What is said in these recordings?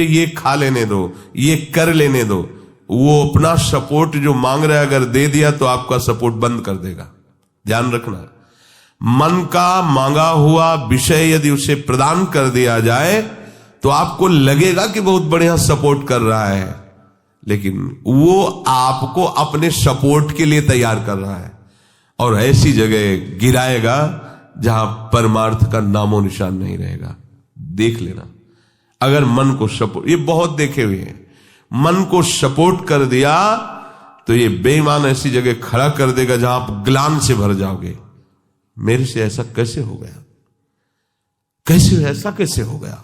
ये खा लेने दो, ये कर लेने दो। वो अपना सपोर्ट जो मांग रहा है अगर दे दिया तो आपका सपोर्ट बंद कर देगा। ध्यान रखना, मन का मांगा हुआ विषय यदि उसे प्रदान कर दिया जाए तो आपको लगेगा कि बहुत बढ़िया सपोर्ट कर रहा है, लेकिन वो आपको अपने सपोर्ट के लिए तैयार कर रहा है और ऐसी जगह गिराएगा जहां परमार्थ का नामो निशान नहीं रहेगा। देख लेना, अगर मन को सपोर्ट, ये बहुत देखे हुए हैं, मन को सपोर्ट कर दिया तो ये बेईमान ऐसी जगह खड़ा कर देगा जहां आप ग्लानि से भर जाओगे। मेरे से ऐसा कैसे हो गया, कैसे ऐसा कैसे हो गया।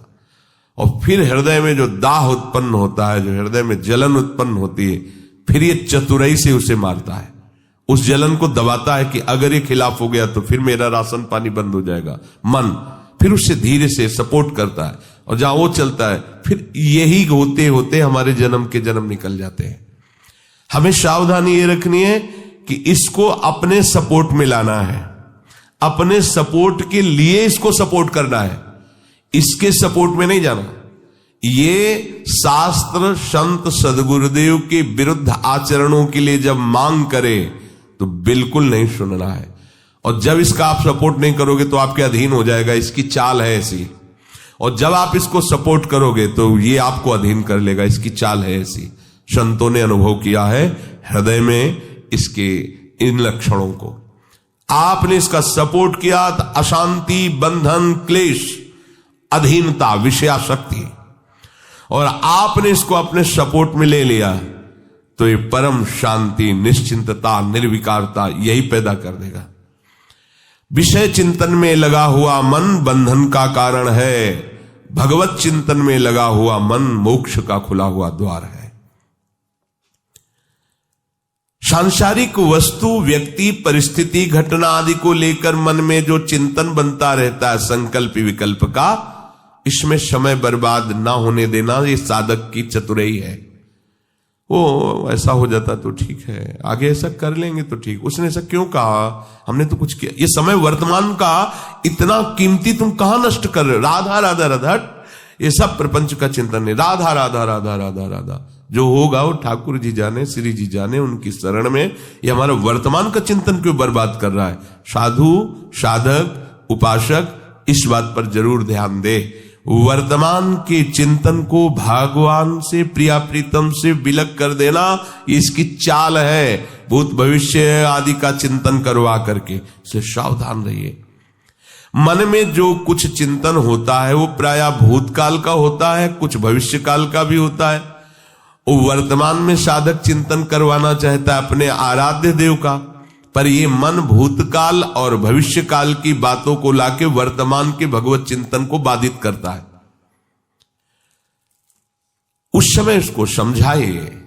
और फिर हृदय में जो दाह उत्पन्न होता है, जो हृदय में जलन उत्पन्न होती है, फिर ये चतुराई से उसे मारता है, उस जलन को दबाता है कि अगर ये खिलाफ हो गया तो फिर मेरा राशन पानी बंद हो जाएगा। मन फिर उससे धीरे से सपोर्ट करता है और जहां वो चलता है फिर यही होते होते हमारे जन्म के जन्म निकल जाते हैं। हमें सावधानी ये रखनी है कि इसको अपने सपोर्ट में लाना है, अपने सपोर्ट के लिए इसको सपोर्ट करना है, इसके सपोर्ट में नहीं जाना। ये शास्त्र संत सदगुरुदेव के विरुद्ध आचरणों के लिए जब मांग करे तो बिल्कुल नहीं सुनना है, और जब इसका आप सपोर्ट नहीं करोगे तो आपके अधीन हो जाएगा। इसकी चाल है ऐसी, और जब आप इसको सपोर्ट करोगे तो ये आपको अधीन कर लेगा। इसकी चाल है ऐसी, संतों ने अनुभव किया है हृदय में इसके इन लक्षणों को। आपने इसका सपोर्ट किया तो अशांति, बंधन, क्लेश, अधीनता, विषयाशक्ति, और आपने इसको अपने सपोर्ट में ले लिया तो ये परम शांति, निश्चिंतता, निर्विकारता यही पैदा कर देगा। विषय चिंतन में लगा हुआ मन बंधन का कारण है, भगवत चिंतन में लगा हुआ मन मोक्ष का खुला हुआ द्वार है। सांसारिक वस्तु, व्यक्ति, परिस्थिति, घटना आदि को लेकर मन में जो चिंतन बनता रहता है संकल्प विकल्प का, इसमें समय बर्बाद ना होने देना ये साधक की चतुराई है। वो ऐसा हो जाता तो ठीक है, आगे ऐसा कर लेंगे तो ठीक, उसने ऐसा क्यों कहा, हमने तो कुछ किया। ये समय वर्तमान का इतना कीमती तुम कहां नष्ट कर रहे हो। राधा राधा राधा, ये सब प्रपंच का चिंतन है। राधा राधा राधा राधा राधा, जो होगा वो ठाकुर जी जाने, श्री जी जाने, उनकी शरण में। ये हमारा वर्तमान का चिंतन क्यों बर्बाद कर रहा है। साधु, साधक, उपासक इस बात पर जरूर ध्यान दे, वर्तमान के चिंतन को भगवान से, प्रिया प्रीतम से विलग कर देना, इसकी चाल है। भूत भविष्य आदि का चिंतन करवा करके से सावधान रहिए। मन में जो कुछ चिंतन होता है वो प्रायः भूतकाल का होता है, कुछ भविष्य काल का भी होता है। वो वर्तमान में साधक चिंतन करवाना चाहता है अपने आराध्य देव का, पर ये मन भूतकाल और भविष्य काल की बातों को लाके वर्तमान के भगवत चिंतन को बाधित करता है। उस समय उसको समझाइए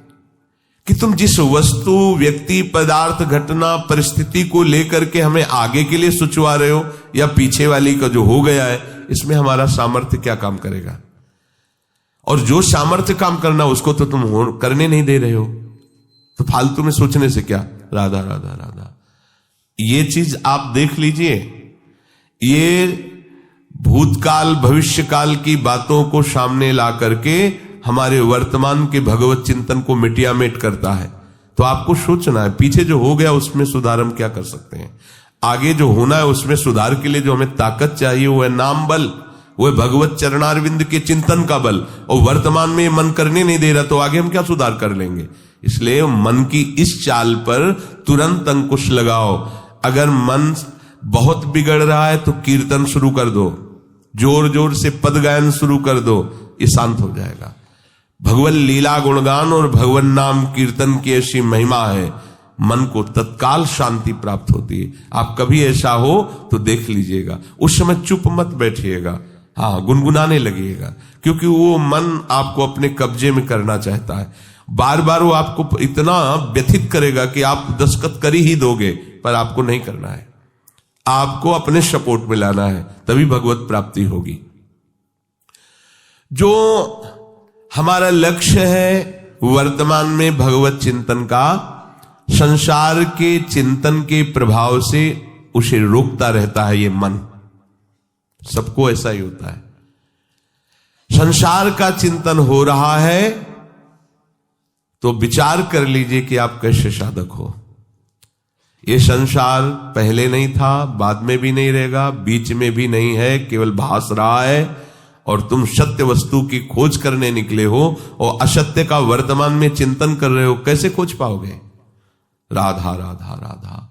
कि तुम जिस वस्तु, व्यक्ति, पदार्थ, घटना, परिस्थिति को लेकर के हमें आगे के लिए सोचवा रहे हो या पीछे वाली का जो हो गया है, इसमें हमारा सामर्थ्य क्या काम करेगा। और जो सामर्थ्य काम करना उसको तो तुम करने नहीं दे रहे हो, तो फालतू में सोचने से क्या। राधा राधा राधा, ये चीज आप देख लीजिए। ये भूतकाल भविष्य काल की बातों को सामने ला करके हमारे वर्तमान के भगवत चिंतन को मिटियामेट करता है। तो आपको सोचना है पीछे जो हो गया उसमें सुधार हम क्या कर सकते हैं, आगे जो होना है उसमें सुधार के लिए जो हमें ताकत चाहिए वो है नाम बल, वो है भगवत चरणारविंद के चिंतन का बल। और वर्तमान में मन करने नहीं दे रहा तो आगे हम क्या सुधार कर लेंगे। इसलिए मन की इस चाल पर तुरंत अंकुश लगाओ। अगर मन बहुत बिगड़ रहा है तो कीर्तन शुरू कर दो, जोर जोर से पद गायन शुरू कर दो, ये शांत हो जाएगा। भगवत लीला गुणगान और भगवान नाम कीर्तन की ऐसी महिमा है, मन को तत्काल शांति प्राप्त होती है। आप कभी ऐसा हो तो देख लीजिएगा, उस समय चुप मत बैठिएगा, हाँ गुनगुनाने लगिएगा, क्योंकि वो मन आपको अपने कब्जे में करना चाहता है। बार बार वो आपको इतना व्यथित करेगा कि आप दस्तखत कर ही दोगे, पर आपको नहीं करना है, आपको अपने सपोर्ट में लाना है, तभी भगवत प्राप्ति होगी। जो हमारा लक्ष्य है वर्तमान में भगवत चिंतन का, संसार के चिंतन के प्रभाव से उसे रोकता रहता है ये मन। सबको ऐसा ही होता है। संसार का चिंतन हो रहा है तो विचार कर लीजिए कि आप कैसे साधक हो। ये संसार पहले नहीं था, बाद में भी नहीं रहेगा, बीच में भी नहीं है, केवल भास रहा है। और तुम सत्य वस्तु की खोज करने निकले हो और असत्य का वर्तमान में चिंतन कर रहे हो, कैसे खोज पाओगे? राधा राधा राधा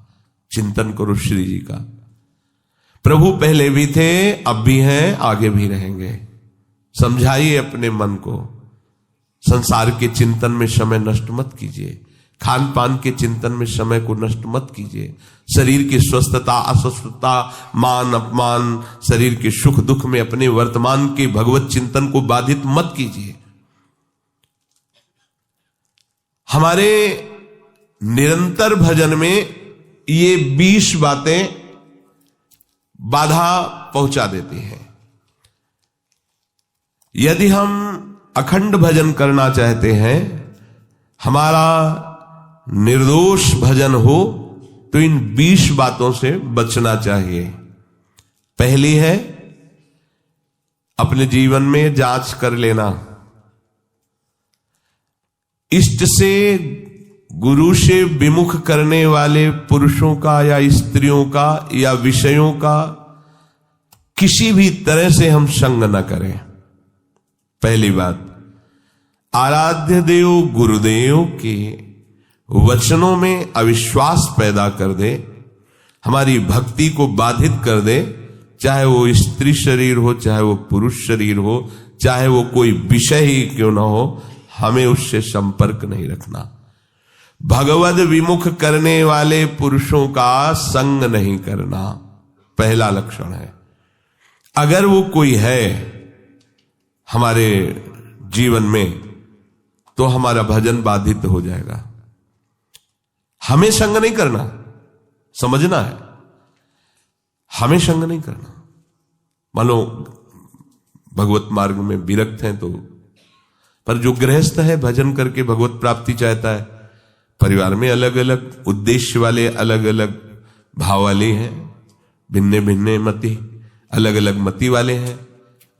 चिंतन करो श्री जी का। प्रभु पहले भी थे, अब भी हैं, आगे भी रहेंगे। समझाइए अपने मन को। संसार के चिंतन में समय नष्ट मत कीजिए, खान पान के चिंतन में समय को नष्ट मत कीजिए, शरीर की स्वस्थता अस्वस्थता मान अपमान, शरीर के सुख दुख में अपने वर्तमान के भगवत चिंतन को बाधित मत कीजिए। हमारे निरंतर भजन में ये 20 बातें बाधा पहुंचा देती हैं। यदि हम अखंड भजन करना चाहते हैं, हमारा निर्दोष भजन हो, तो इन 20 बातों से बचना चाहिए। पहली है अपने जीवन में जांच कर लेना। इष्ट से गुरु से विमुख करने वाले पुरुषों का या स्त्रियों का या विषयों का किसी भी तरह से हम संग न करें। पहली बात, आराध्य देव गुरुदेव के वचनों में अविश्वास पैदा कर दे, हमारी भक्ति को बाधित कर दे, चाहे वो स्त्री शरीर हो, चाहे वो पुरुष शरीर हो, चाहे वो कोई विषय ही क्यों ना हो, हमें उससे संपर्क नहीं रखना। भगवद विमुख करने वाले पुरुषों का संग नहीं करना, पहला लक्षण है। अगर वो कोई है हमारे जीवन में तो हमारा भजन बाधित हो जाएगा। हमें संग नहीं करना, समझना है, हमें संग नहीं करना। मान लो भगवत मार्ग में विरक्त हैं तो, पर जो गृहस्थ है भजन करके भगवत प्राप्ति चाहता है, परिवार में अलग अलग उद्देश्य वाले, अलग अलग भाव वाले हैं, भिन्ने भिन्ने मति, अलग अलग मति वाले हैं।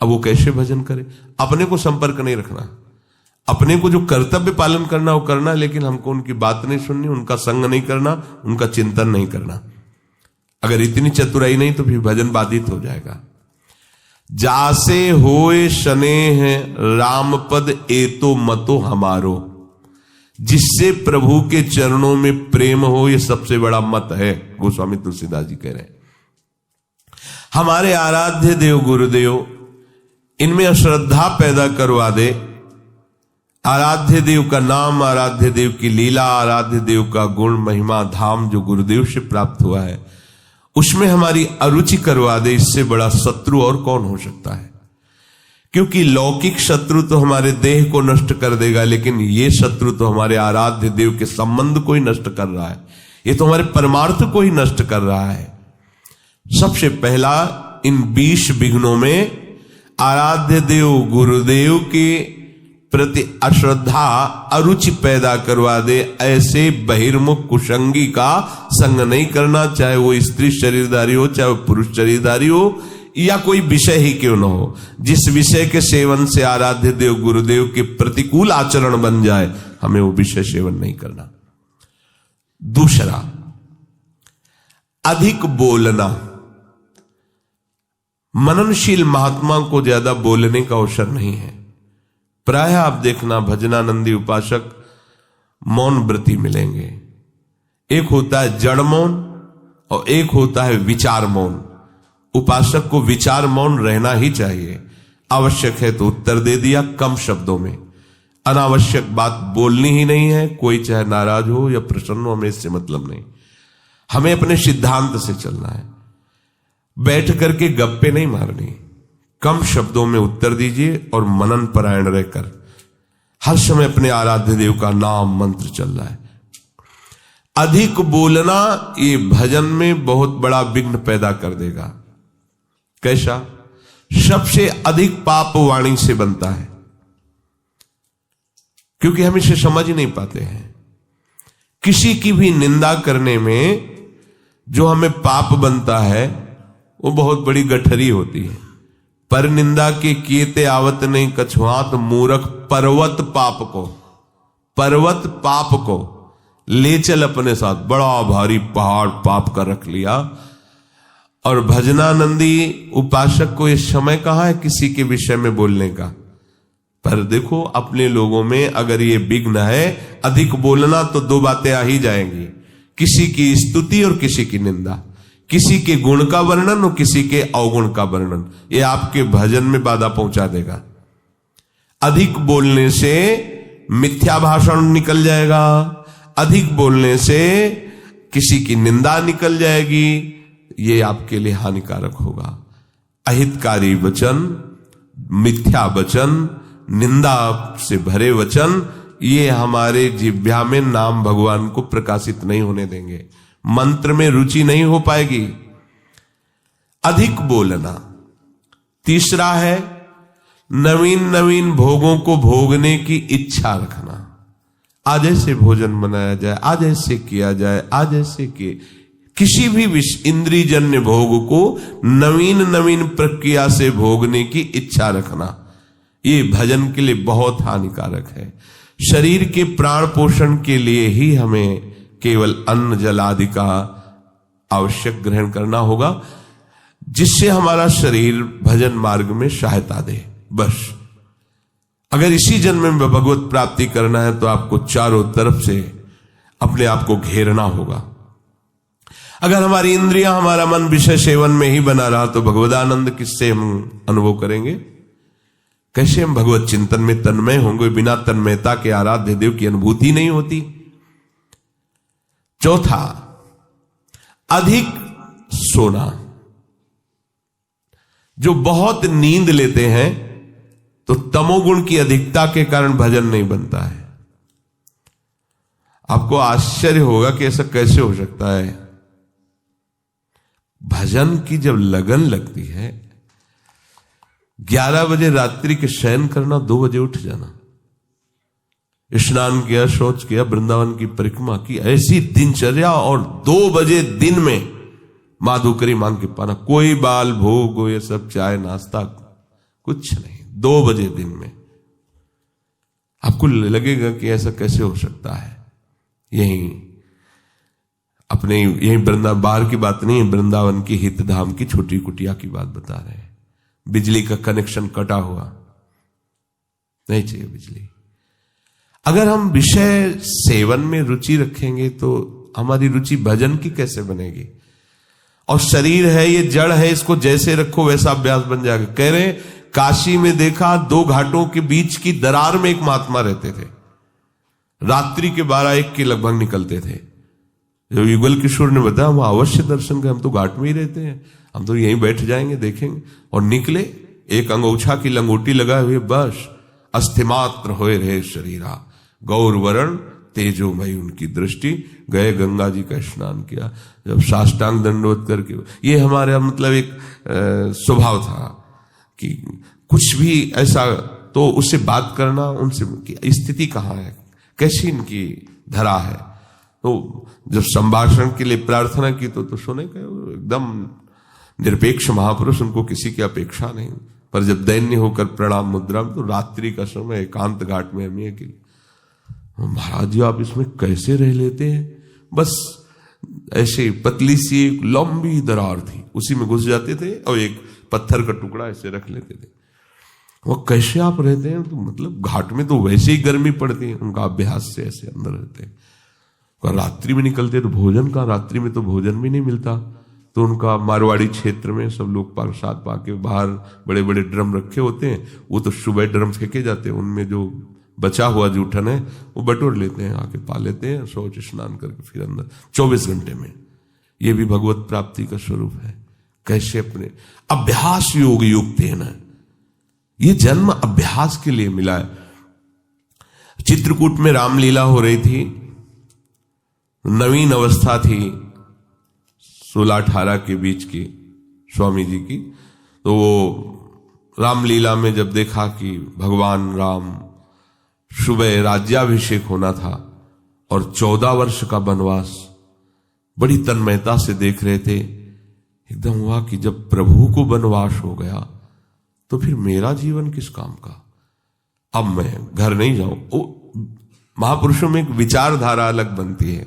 अब वो कैसे भजन करे? अपने को संपर्क नहीं रखना, अपने को जो कर्तव्य पालन करना वो करना, लेकिन हमको उनकी बात नहीं सुननी, उनका संग नहीं करना, उनका चिंतन नहीं करना। अगर इतनी चतुराई नहीं तो फिर भजन बाधित हो जाएगा। जासे होए स्नेह राम पद एतो मतो हमारो, जिससे प्रभु के चरणों में प्रेम हो, ये सबसे बड़ा मत है। गोस्वामी तुलसीदास जी कह रहे हैं हमारे आराध्य देव गुरुदेव इनमें अश्रद्धा पैदा करवा दे। आराध्य देव का नाम, आराध्य देव की लीला, आराध्य देव का गुण महिमा धाम जो गुरुदेव से प्राप्त हुआ है, उसमें हमारी अरुचि करवा दे। इससे बड़ा शत्रु और कौन हो सकता है? क्योंकि लौकिक शत्रु तो हमारे देह को नष्ट कर देगा, लेकिन ये शत्रु तो हमारे आराध्य देव के संबंध को ही नष्ट कर रहा है, ये तो हमारे परमार्थ को ही नष्ट कर रहा है। सबसे पहला इन 20 विघ्नों में आराध्य देव गुरुदेव के प्रति अश्रद्धा अरुचि पैदा करवा दे। ऐसे बहिर्मुख कुसंगी का संग नहीं करना, चाहे वो स्त्री शरीरधारी हो, चाहे वो पुरुष शरीरधारी हो, या कोई विषय ही क्यों न हो। जिस विषय के सेवन से आराध्य देव गुरुदेव के प्रतिकूल आचरण बन जाए, हमें वो विषय सेवन नहीं करना। दूसरा, अधिक बोलना। मननशील महात्मा को ज्यादा बोलने का अवसर नहीं है। प्राय आप देखना भजनानंदी उपासक मौन व्रती मिलेंगे। एक होता है जड़ मौन और एक होता है विचार मौन। उपासक को विचार मौन रहना ही चाहिए। आवश्यक है तो उत्तर दे दिया कम शब्दों में, अनावश्यक बात बोलनी ही नहीं है। कोई चाहे नाराज हो या प्रसन्न हो, हमें इससे मतलब नहीं। हमें अपने सिद्धांत से चलना है। बैठ करके गप्पे नहीं मारनी, कम शब्दों में उत्तर दीजिए और मनन परायण रहकर हर समय अपने आराध्य देव का नाम मंत्र चल रहा है। अधिक बोलना ये भजन में बहुत बड़ा विघ्न पैदा कर देगा। कैसा? सबसे अधिक पाप वाणी से बनता है, क्योंकि हम इसे समझ नहीं पाते हैं। किसी की भी निंदा करने में जो हमें पाप बनता है वो बहुत बड़ी गठरी होती है। पर निंदा के कीते आवत नहीं कछुआत मूर्ख पर्वत पाप को ले चल अपने साथ। बड़ा भारी पहाड़ पाप का रख लिया। और भजनानंदी उपासक को ये समय कहां है किसी के विषय में बोलने का। पर देखो अपने लोगों में अगर ये विघ्न है अधिक बोलना तो दो बातें आ ही जाएंगी, किसी की स्तुति और किसी की निंदा, किसी के गुण का वर्णन और किसी के अवगुण का वर्णन। ये आपके भजन में बाधा पहुंचा देगा। अधिक बोलने से मिथ्या भाषण निकल जाएगा, अधिक बोलने से किसी की निंदा निकल जाएगी, ये आपके लिए हानिकारक होगा। अहितकारी वचन, मिथ्या वचन, निंदा से भरे वचन, ये हमारे जिह्वा में नाम भगवान को प्रकाशित नहीं होने देंगे, मंत्र में रुचि नहीं हो पाएगी। अधिक बोलना। तीसरा है नवीन नवीन भोगों को भोगने की इच्छा रखना। आज ऐसे भोजन बनाया जाए, आज ऐसे किया जाए, आज ऐसे किए, किसी भी इंद्रिय जन्य भोग को नवीन नवीन प्रक्रिया से भोगने की इच्छा रखना, ये भजन के लिए बहुत हानिकारक है। शरीर के प्राण पोषण के लिए ही हमें केवल अन्न जल आदि का आवश्यक ग्रहण करना होगा, जिससे हमारा शरीर भजन मार्ग में सहायता दे। बस अगर इसी जन्म में भगवत प्राप्ति करना है तो आपको चारों तरफ से अपने आप को घेरना होगा। अगर हमारी इंद्रियां, हमारा मन विषय सेवन में ही बना रहा तो भगवदानंद किससे हम अनुभव करेंगे? कैसे हम भगवत चिंतन में तन्मय होंगे? बिना तन्मयता के आराध्य देव की अनुभूति नहीं होती। चौथा, अधिक सोना। जो बहुत नींद लेते हैं तो तमोगुण की अधिकता के कारण भजन नहीं बनता है। आपको आश्चर्य होगा कि ऐसा कैसे हो सकता है। भजन की जब लगन लगती है, 11 बजे रात्रि के शयन करना, 2 बजे उठ जाना, स्नान किया, शौच किया, वृंदावन की परिक्रमा की, ऐसी दिनचर्या, और 2 बजे दिन में माधुकरी मांग के पाना, कोई बाल भोग, ये सब चाय नाश्ता कुछ नहीं, 2 बजे दिन में। आपको लगेगा कि ऐसा कैसे हो सकता है। यही अपने यही वृंदावन, बाहर की बात नहीं है, वृंदावन की हितधाम की छोटी कुटिया की बात बता रहे हैं। बिजली का कनेक्शन कटा हुआ, नहीं चाहिए बिजली। अगर हम विषय सेवन में रुचि रखेंगे तो हमारी रुचि भजन की कैसे बनेगी? और शरीर है, ये जड़ है, इसको जैसे रखो वैसा अभ्यास बन जाएगा। कह रहे काशी में देखा 2 घाटों के बीच की दरार में एक महात्मा रहते थे, रात्रि के 12-1 के लगभग निकलते थे। जब युगल किशोर ने बताया हम अवश्य दर्शन करें, हम तो घाट में ही रहते हैं, हम तो यहीं बैठ जाएंगे, देखेंगे। और निकले, एक अंगोछा की लंगोटी लगाए हुए, बस अस्थिमात्र होए रहे शरीरा, गौर वरण तेजोमयी उनकी दृष्टि। गए गंगा जी का स्नान किया, जब साष्टांग दंडवत करके, ये हमारा मतलब एक स्वभाव था कि कुछ भी ऐसा तो उससे बात करना, उनसे स्थिति कहाँ है, कैसी इनकी धरा है। तो जब संभाषण के लिए प्रार्थना की तो सुने का एकदम निरपेक्ष महापुरुष, उनको किसी की अपेक्षा नहीं। पर जब दैन्य होकर प्रणाम मुद्रा में, तो रात्रि का समय एकांत घाट में हम कि महाराज जी आप इसमें कैसे रह लेते हैं? बस ऐसे पतली सी एक लंबी दरार थी, उसी में घुस जाते थे और एक पत्थर का टुकड़ा ऐसे रख लेते थे। वो कैसे आप रहते हैं? तो मतलब घाट में तो वैसे ही गर्मी पड़ती है, उनका अभ्यास से ऐसे अंदर रहते हैं। रात्रि में निकलते तो भोजन का, रात्रि में तो भोजन भी नहीं मिलता। तो उनका मारवाड़ी क्षेत्र में सब लोग प्रसाद पाके बाहर बड़े बड़े ड्रम रखे होते हैं, वो तो सुबह ड्रम फेंके जाते हैं, उनमें जो बचा हुआ जूठन है वो बटोर लेते हैं, आके पा लेते हैं, शौच स्नान करके फिर अंदर 24 घंटे में। ये भी भगवत प्राप्ति का स्वरूप है। कैसे अपने अभ्यास योग युक्त है ना, ये जन्म अभ्यास के लिए मिला है। चित्रकूट में रामलीला हो रही थी, नवीन अवस्था थी 16-18 के बीच की स्वामी जी की। तो वो रामलीला में जब देखा कि भगवान राम सुबह राज्याभिषेक होना था और 14 वर्ष का वनवास, बड़ी तन्मयता से देख रहे थे। एकदम हुआ कि जब प्रभु को वनवास हो गया तो फिर मेरा जीवन किस काम का? अब मैं घर नहीं जाऊं। महापुरुषों में एक विचारधारा अलग बनती है।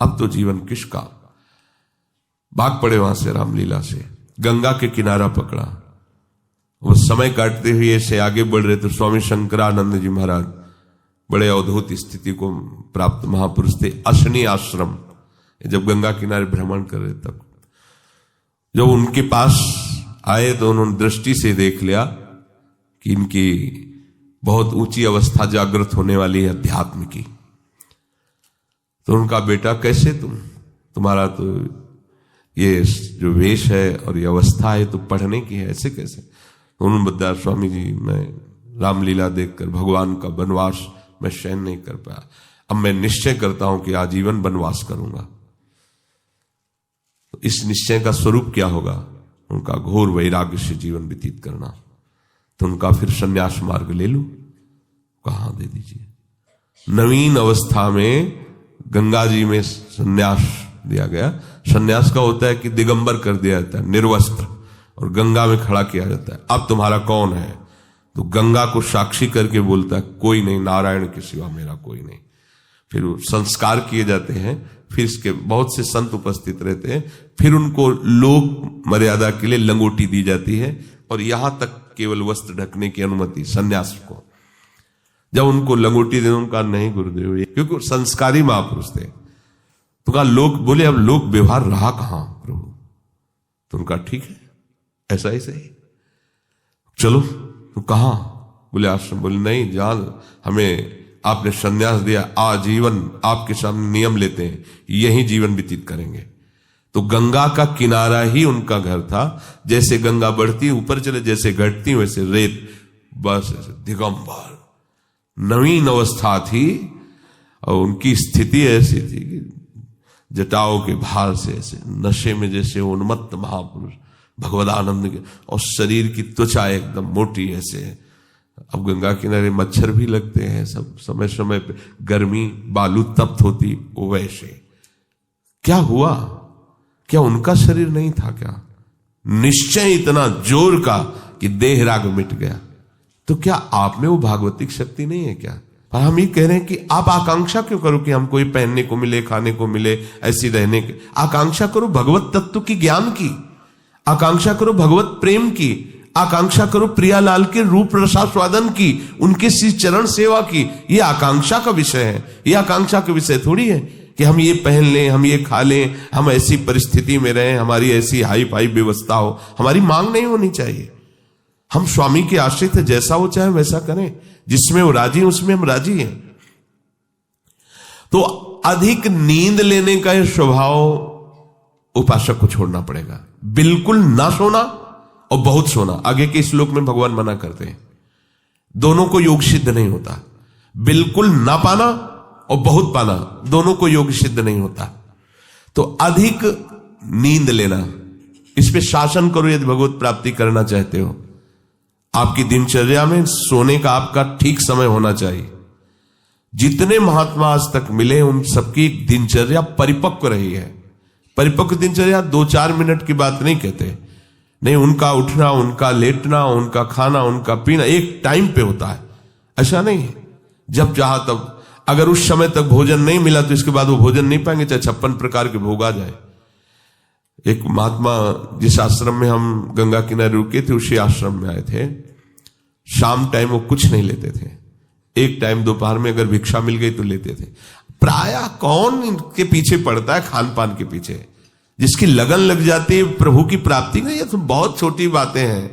अब तो जीवन किस काम? भाग पड़े वहां से रामलीला से, गंगा के किनारा पकड़ा। वो समय काटते हुए ऐसे आगे बढ़ रहे तो स्वामी शंकरानंद जी महाराज बड़े अद्भुत स्थिति को प्राप्त महापुरुष थे। अशनी आश्रम, जब गंगा किनारे भ्रमण कर रहे तब जब उनके पास आए तो उन्होंने दृष्टि से देख लिया कि इनकी बहुत ऊंची अवस्था जागृत होने वाली है अध्यात्म की। तो उनका बेटा कैसे तुम्हारा तो ये जो वेश है और ये अवस्था है तो पढ़ने की है, ऐसे कैसे? तो उन्होंने बताया स्वामी जी मैं रामलीला देखकर भगवान का वनवास मैं सहन नहीं कर पाया, अब मैं निश्चय करता हूं कि आजीवन वनवास करूंगा। तो इस निश्चय का स्वरूप क्या होगा? उनका घोर वैराग्य से जीवन व्यतीत करना। तो उनका फिर संन्यास मार्ग ले लूं? कहां, दे दीजिए। नवीन अवस्था में गंगा जी में संन्यास दिया गया। संन्यास का होता है कि दिगंबर कर दिया जाता है, निर्वस्त्र, और गंगा में खड़ा किया जाता है। अब तुम्हारा कौन है? तो गंगा को साक्षी करके बोलता है कोई नहीं, नारायण के सिवा मेरा कोई नहीं। फिर संस्कार किए जाते हैं, फिर इसके बहुत से संत उपस्थित रहते हैं, फिर उनको लोक मर्यादा के लिए लंगोटी दी जाती है और यहां तक केवल वस्त्र ढकने की अनुमति सन्यास को। जब उनको लंगोटी दे, उनका नहीं गुरुदेव, क्योंकि संस्कारी महापुरुष थे। तो कहा लोग बोले अब लोक व्यवहार रहा कहां प्रभु? तो उनका ठीक है, ऐसा ही सही, चलो। तो कहां? बोले आश्रम। बोले नहीं, जान हमें आपने संन्यास दिया, आजीवन आपके सामने नियम लेते हैं, यही जीवन व्यतीत करेंगे। तो गंगा का किनारा ही उनका घर था। जैसे गंगा बढ़ती ऊपर चले, जैसे घटती वैसे रेत, बस ऐसे दिगंबर नवीन अवस्था थी। और उनकी स्थिति ऐसी थी कि जटाओं के भार से ऐसे नशे में जैसे उन्मत्त महापुरुष भगवदानंद के, और शरीर की त्वचा एकदम मोटी ऐसे। अब गंगा किनारे मच्छर भी लगते हैं, सब समय समय पे गर्मी, बालू तप्त होती, वो वैसे। क्या हुआ? क्या उनका शरीर नहीं था क्या? निश्चय इतना जोर का कि देह राग मिट गया। तो क्या आप में वो भागवतिक शक्ति नहीं है क्या? पर हम ये कह रहे हैं कि आप आकांक्षा क्यों करो कि हम कोई पहनने को मिले, खाने को मिले, ऐसी रहने की आकांक्षा करो, भगवत तत्व की ज्ञान की आकांक्षा करो, भगवत प्रेम की आकांक्षा करो, प्रियालाल के रूप रसास्वादन की, उनके श्री चरण सेवा की। ये आकांक्षा का विषय है, ये आकांक्षा का विषय थोड़ी है कि हम ये पहन लें, हम ये खा लें, हम ऐसी परिस्थिति में रहें, हमारी ऐसी हाई फाई व्यवस्था हो। हमारी मांग नहीं होनी चाहिए। हम स्वामी के आश्रित है, जैसा वो चाहे वैसा करें, जिसमें वो राजी है उसमें हम राजी हैं। तो अधिक नींद लेने का यह स्वभाव उपासक को छोड़ना पड़ेगा। बिल्कुल ना सोना और बहुत सोना, आगे के श्लोक में भगवान मना करते हैं। दोनों को योग सिद्ध नहीं होता। बिल्कुल ना पाना और बहुत पाना, दोनों को योग सिद्ध नहीं होता। तो अधिक नींद लेना, इस पे शासन करो यदि भगवत प्राप्ति करना चाहते हो। आपकी दिनचर्या में सोने का आपका ठीक समय होना चाहिए। जितने महात्मा आज तक मिले उन सबकी दिनचर्या परिपक्व रही है। परिपक्व दिनचर्या 2-4 मिनट की बात नहीं कहते, नहीं, उनका उठना, उनका लेटना, उनका खाना, उनका पीना एक टाइम पे होता है। ऐसा नहीं है जब चाहा तब। अगर उस समय तक भोजन नहीं मिला तो इसके बाद वो भोजन नहीं पाएंगे, चाहे 56 प्रकार के भोग आ जाए। एक महात्मा जिस आश्रम में हम गंगा किनारे रुके थे उसी आश्रम में आए थे। शाम टाइम वो कुछ नहीं लेते थे, एक टाइम दोपहर में अगर भिक्षा मिल गई तो लेते थे। प्रायः कौन इनके पीछे पड़ता है खान पान के पीछे? जिसकी लगन लग जाती है प्रभु की प्राप्ति में, ये तो बहुत छोटी बातें हैं।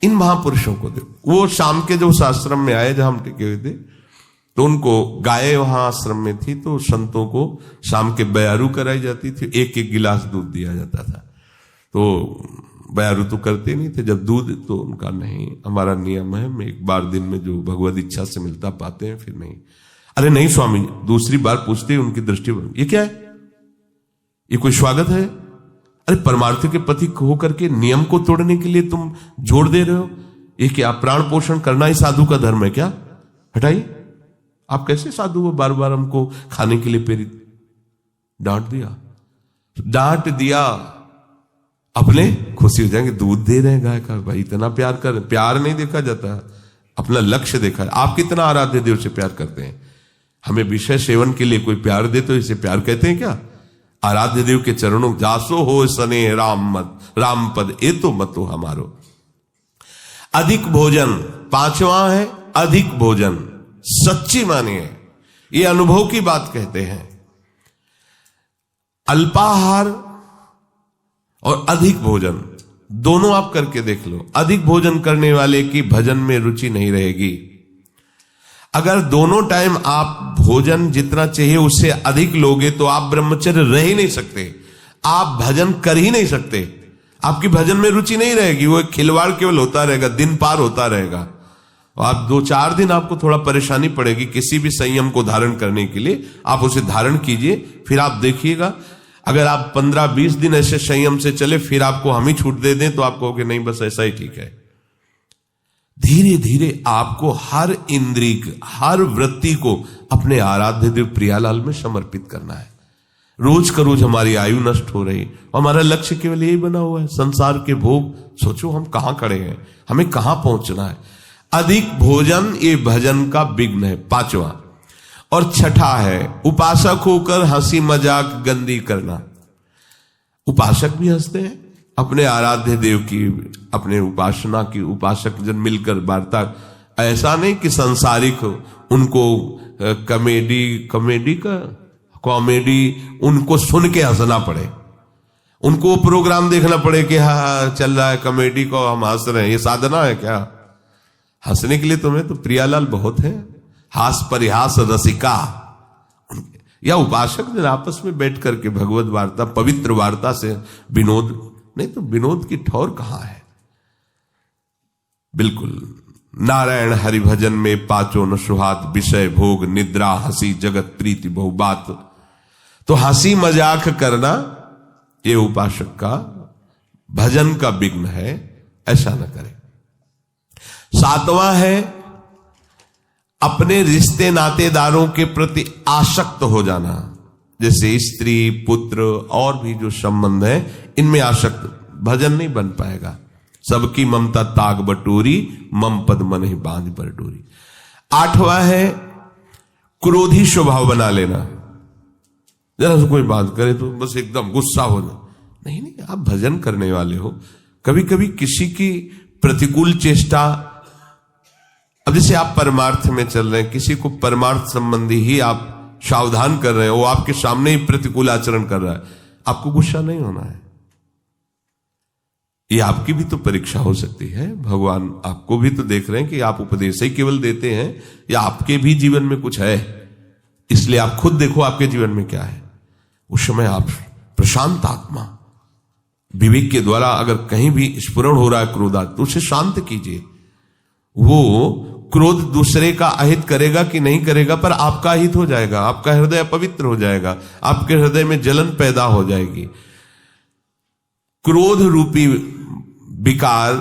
इन महापुरुषों को देखो, वो शाम के जो उस आश्रम में आए जहां हम टिके हुए थे, तो उनको गाय वहां आश्रम में थी, तो संतों को शाम के बयारू कराई जाती थी, एक एक गिलास दूध दिया जाता था। तो बयारू तो करते नहीं थे, जब दूध तो उनका नहीं, हमारा नियम है, हम एक बार दिन में जो भगवत इच्छा से मिलता पाते हैं, फिर नहीं। अरे नहीं स्वामी, दूसरी बार पूछते ही उनकी दृष्टि, ये क्या है, ये कोई स्वागत है? अरे परमार्थ के पति होकर के नियम को तोड़ने के लिए तुम जोड़ दे रहे हो? ये क्या प्राण पोषण करना ही साधु का धर्म है क्या? हटाइए, आप कैसे साधु हो? बार बार हमको खाने के लिए प्रेरित। डांट दिया। अपने खुशी हो जाएंगे, दूध दे रहे हैं गाय का, भाई इतना प्यार कर। प्यार नहीं देखा जाता, अपना लक्ष्य देखा है। आप कितना आराध्य देव से प्यार करते हैं? हमें विषय सेवन के लिए कोई प्यार दे तो इसे प्यार कहते हैं क्या? आराध्य देव के चरणों जासो हो सने राम पद ए तो मतो हमारो। अधिक भोजन, पांचवा है अधिक भोजन। सच्ची मानिए, ये अनुभव की बात कहते हैं। अल्पाहार और अधिक भोजन दोनों आप करके देख लो। अधिक भोजन करने वाले की भजन में रुचि नहीं रहेगी। अगर दोनों टाइम आप भोजन जितना चाहिए उससे अधिक लोगे तो आप ब्रह्मचर्य रह ही नहीं सकते, आप भजन कर ही नहीं सकते, आपकी भजन में रुचि नहीं रहेगी। वो एक खिलवाड़ केवल होता रहेगा, दिन पार होता रहेगा। आप 2-4 दिन आपको थोड़ा परेशानी पड़ेगी किसी भी संयम को धारण करने के लिए। आप उसे धारण कीजिए, फिर आप देखिएगा। अगर आप 15-20 दिन ऐसे संयम से चले, फिर आपको हम ही छूट दे दें तो आप कहोगे नहीं बस ऐसा ही ठीक है। धीरे धीरे आपको हर इंद्रिय, हर वृत्ति को अपने आराध्य देव प्रियालाल में समर्पित करना है। रोज का रोज हमारी आयु नष्ट हो रही, हमारा लक्ष्य केवल यही बना हुआ है, संसार के भोग। सोचो हम कहां खड़े हैं, हमें कहां पहुंचना है। अधिक भोजन ये भजन का विघ्न है, पांचवा। और छठा है उपासक होकर हंसी मजाक गंदी करना। उपासक भी हंसते हैं अपने आराध्य देव की, अपने उपासना की। उपासक जन मिलकर वार्ता, ऐसा नहीं कि सांसारिक उनको कॉमेडी उनको सुन के हंसना पड़े, उनको प्रोग्राम देखना पड़े कि हाँ चल रहा है कॉमेडी को हम हंस रहे हैं। ये साधना है क्या? हंसने के लिए तुम्हें तो प्रियालाल बहुत है, हास परिहास रसिका। या उपासक जन आपस में बैठ करके भगवत वार्ता, पवित्र वार्ता से विनोद, नहीं तो विनोद की ठौर कहां है? बिल्कुल नारायण हरि भजन में पांचों न सुहात, विषय भोग निद्रा हंसी जगत प्रीति बहुबात। तो हंसी मजाक करना ये उपासक का भजन का विघ्न है, ऐसा न करें। सातवां है अपने रिश्ते नातेदारों के प्रति आसक्त हो जाना, जैसे स्त्री पुत्र और भी जो संबंध है इनमें आसक्त। भजन नहीं बन पाएगा। सबकी ममता ताग बटोरी, मम पद मन ही बांध पर डोरी। आठवां है क्रोधी स्वभाव बना लेना। जरा से कोई बात करे तो बस एकदम गुस्सा हो जाए। नहीं, आप भजन करने वाले हो। कभी कभी किसी की प्रतिकूल चेष्टा, अब जैसे आप परमार्थ में चल रहे हैं, किसी को परमार्थ संबंधी ही आप सावधान कर रहे हैं, वो आपके सामने ही प्रतिकूल आचरण कर रहा है, आपको गुस्सा नहीं होना है। ये आपकी भी तो परीक्षा हो सकती है। भगवान आपको भी तो देख रहे हैं कि आप उपदेश ही केवल देते हैं या आपके भी जीवन में कुछ है। इसलिए आप खुद देखो आपके जीवन में क्या है। उस समय आप प्रशांत आत्मा विवेक के द्वारा अगर कहीं भी स्फुरण हो रहा है क्रोधात, तो उसे शांत कीजिए। वो क्रोध दूसरे का अहित करेगा कि नहीं करेगा, पर आपका हित हो जाएगा, आपका हृदय पवित्र हो जाएगा, आपके हृदय में जलन पैदा हो जाएगी। क्रोध रूपी विकार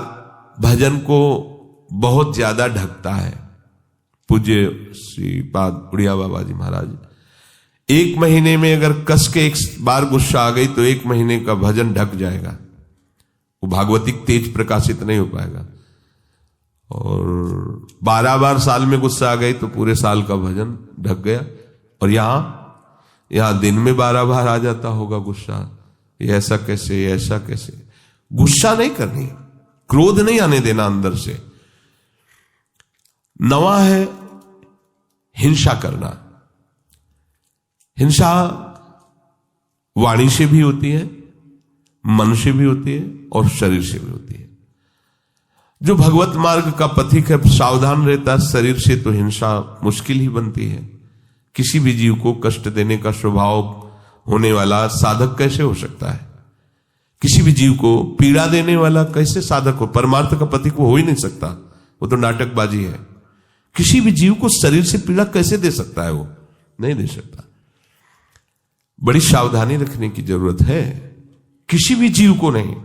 भजन को बहुत ज्यादा ढकता है। पूज्य श्रीपाद उड़िया बाबा जी महाराज, 1 महीने में अगर कस के 1 बार गुस्सा आ गई तो 1 महीने का भजन ढक जाएगा, वो भागवतिक तेज प्रकाशित नहीं हो पाएगा। और 12 बार साल में गुस्सा आ गई तो पूरे साल का भजन ढक गया। और यहां दिन में 12 बार आ जाता होगा गुस्सा। ये ऐसा कैसे, ये ऐसा कैसे? गुस्सा नहीं करनी, क्रोध नहीं आने देना अंदर से। 9वां है हिंसा करना। हिंसा वाणी से भी होती है, मन से भी होती है और शरीर से भी होती है। जो भगवत मार्ग का पथिक है सावधान रहता है, शरीर से तो हिंसा मुश्किल ही बनती है। किसी भी जीव को कष्ट देने का स्वभाव होने वाला साधक कैसे हो सकता है? किसी भी जीव को पीड़ा देने वाला कैसे साधक हो? परमार्थ का पथिक वो हो ही नहीं सकता, वो तो नाटकबाजी है। किसी भी जीव को शरीर से पीड़ा कैसे दे सकता है? वो नहीं दे सकता। बड़ी सावधानी रखने की जरूरत है। किसी भी जीव को नहीं।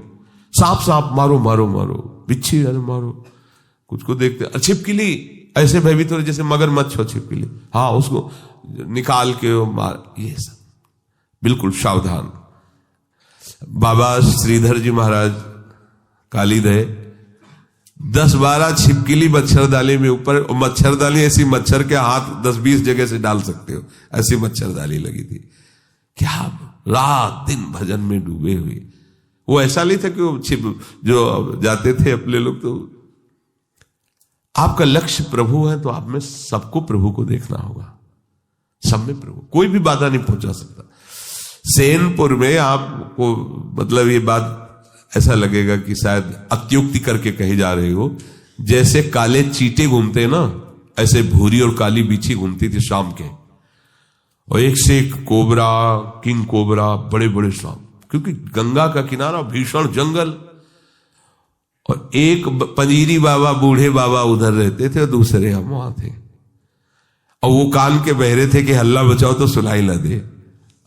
सांप मारो मारो मारो, बिच्छी मारो, कुछ को देखते छिपकली ऐसे भयभीत हो जैसे मगरमच्छ हो छिपकली, हाँ उसको निकाल के मार, ये सब बिल्कुल सावधान। बाबा श्रीधर जी महाराज कालीदय 10-12 छिपकली मच्छरदानी में ऊपर, मच्छरदानी ऐसी मच्छर के हाथ 10-20 जगह से डाल सकते हो, ऐसी मच्छरदानी लगी थी। क्या रात दिन भजन में डूबे हुए। वो ऐसा नहीं था कि वो जो जाते थे अपने लोग। तो आपका लक्ष्य प्रभु है तो आप में सबको प्रभु को देखना होगा, सब में प्रभु, कोई भी बाधा नहीं पहुंचा सकता। सेनपुर में आपको मतलब ये बात ऐसा लगेगा कि शायद अत्युक्ति करके कही जा रही हो, जैसे काले चीटे घूमते ना, ऐसे भूरी और काली बिच्छी घूमती थी शाम के, और एक से एक कोबरा, किंग कोबरा, बड़े बड़े सांप, क्योंकि गंगा का किनारा, भीषण जंगल, और एक पंजीरी बाबा, बूढ़े बाबा उधर रहते थे और दूसरे हम वहां थे, और वो कान के बहरे थे कि हल्ला बचाओ तो सुनाई न दे।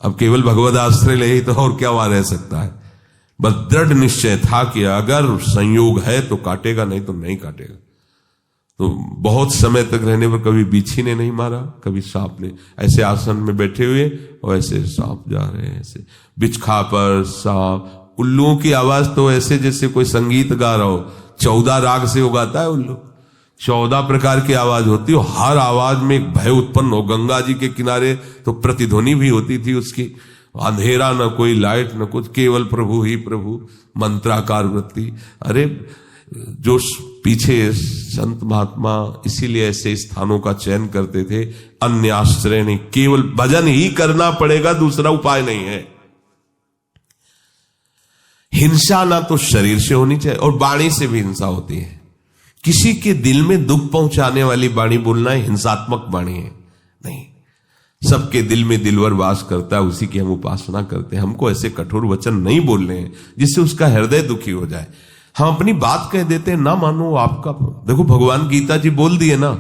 अब केवल भगवद आश्रय ले ही तो और क्या वहां रह सकता है। बस दृढ़ निश्चय था कि अगर संयोग है तो काटेगा, नहीं तो नहीं काटेगा। तो बहुत समय तक रहने पर कभी बिच्छी ने नहीं मारा, कभी सांप ने। ऐसे आसन में बैठे हुए और ऐसे सांप जा रहे हैं, ऐसे बिचखा पर सांप। उल्लुओं की आवाज तो ऐसे जैसे कोई संगीत गा रहा हो, 14 राग से उगाता है उल्लू, 14 प्रकार की आवाज होती है, हर आवाज में एक भय उत्पन्न हो। गंगा जी के किनारे तो प्रतिध्वनि भी होती थी उसकी, अंधेरा न कोई लाइट न कुछ, केवल प्रभु ही प्रभु, मंत्राकार वृत्ति। अरे जो पीछे संत महात्मा इसीलिए ऐसे स्थानों का चयन करते थे, अन्य आश्रय नहीं, केवल भजन ही करना पड़ेगा, दूसरा उपाय नहीं है। हिंसा ना तो शरीर से होनी चाहिए, और वाणी से भी हिंसा होती है। किसी के दिल में दुख पहुंचाने वाली वाणी बोलना हिंसात्मक वाणी है नहीं। सबके दिल में दिलवर वास करता है, उसी की हम उपासना करते हैं। हमको ऐसे कठोर वचन नहीं बोलने हैं जिससे उसका हृदय दुखी हो जाए। हम अपनी बात कह देते हैं, ना मानो आपका, देखो भगवान गीता जी बोल दिए ना,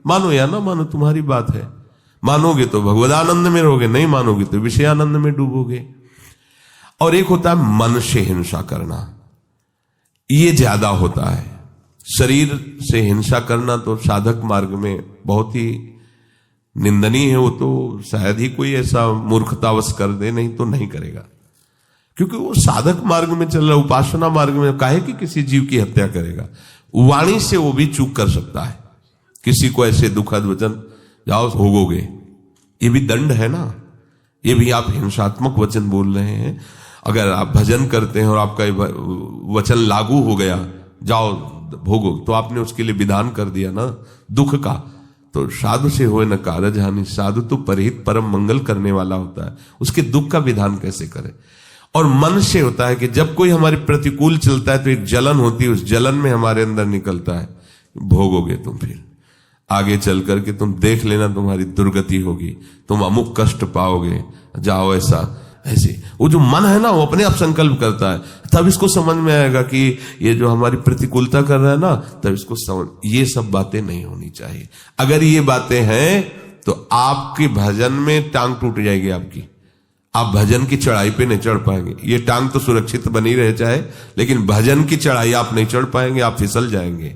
मानो या ना मानो तुम्हारी बात है। मानोगे तो भगवदानंद में रहोगे, नहीं मानोगे तो विषयानंद में डूबोगे। और एक होता है मन से हिंसा करना, ये ज्यादा होता है। शरीर से हिंसा करना तो साधक मार्ग में बहुत ही निंदनीय है। वो तो शायद ही कोई ऐसा मूर्खतावश कर दे, नहीं तो नहीं करेगा, क्योंकि वो साधक मार्ग में चल रहा, उपासना मार्ग में काहे कि किसी जीव की हत्या करेगा। वाणी से वो भी चूक कर सकता है, किसी को ऐसे दुखद वचन, जाओ भोगोगे, ये भी दंड है ना, ये भी आप हिंसात्मक वचन बोल रहे हैं। अगर आप भजन करते हैं और आपका वचन लागू हो गया, जाओ भोगो, तो आपने उसके लिए विधान कर दिया ना दुख का। तो साधु से होए न कारज हानि, साधु तो परहित परम मंगल करने वाला होता है, उसके दुख का विधान कैसे करे। और मन से होता है कि जब कोई हमारे प्रतिकूल चलता है तो एक जलन होती है, उस जलन में हमारे अंदर निकलता है, भोगोगे तुम, फिर आगे चल करके तुम देख लेना तुम्हारी दुर्गति होगी, तुम अमुक कष्ट पाओगे, जाओ ऐसा ऐसे। वो जो मन है ना, वो अपने आप संकल्प करता है, तब इसको समझ में आएगा कि ये जो हमारी प्रतिकूलता कर रहा है ना, तब इसको समझ, ये सब बातें नहीं होनी चाहिए। अगर ये बातें हैं तो आपके भजन में टांग टूट जाएगी आपकी, आप भजन की चढ़ाई पे नहीं चढ़ पाएंगे। ये टांग तो सुरक्षित बनी रहे चाहे, लेकिन भजन की चढ़ाई आप नहीं चढ़ पाएंगे, आप फिसल जाएंगे।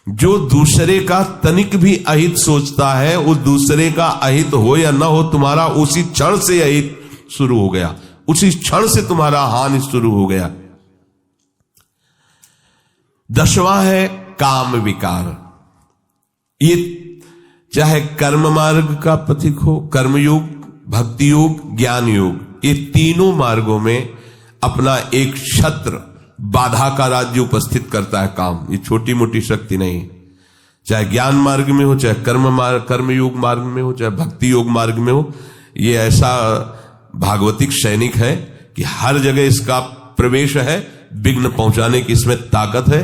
जो दूसरे का तनिक भी अहित सोचता है, वो दूसरे का अहित हो या ना हो, तुम्हारा उसी क्षण से अहित शुरू हो गया, उसी क्षण से तुम्हारा हानि शुरू हो गया। 10वां है काम विकार। ये चाहे कर्म मार्ग का पथिक हो, कर्मयोग, भक्ति योग, ज्ञान योग, ये तीनों मार्गों में अपना एक छत्र, बाधा का राज्य उपस्थित करता है काम। ये छोटी मोटी शक्ति नहीं, चाहे ज्ञान मार्ग में हो, चाहे कर्मयोग मार्ग में हो, चाहे भक्ति योग मार्ग में हो। ये ऐसा भागवतिक सैनिक है कि हर जगह इसका प्रवेश है, विघ्न पहुंचाने की इसमें ताकत है,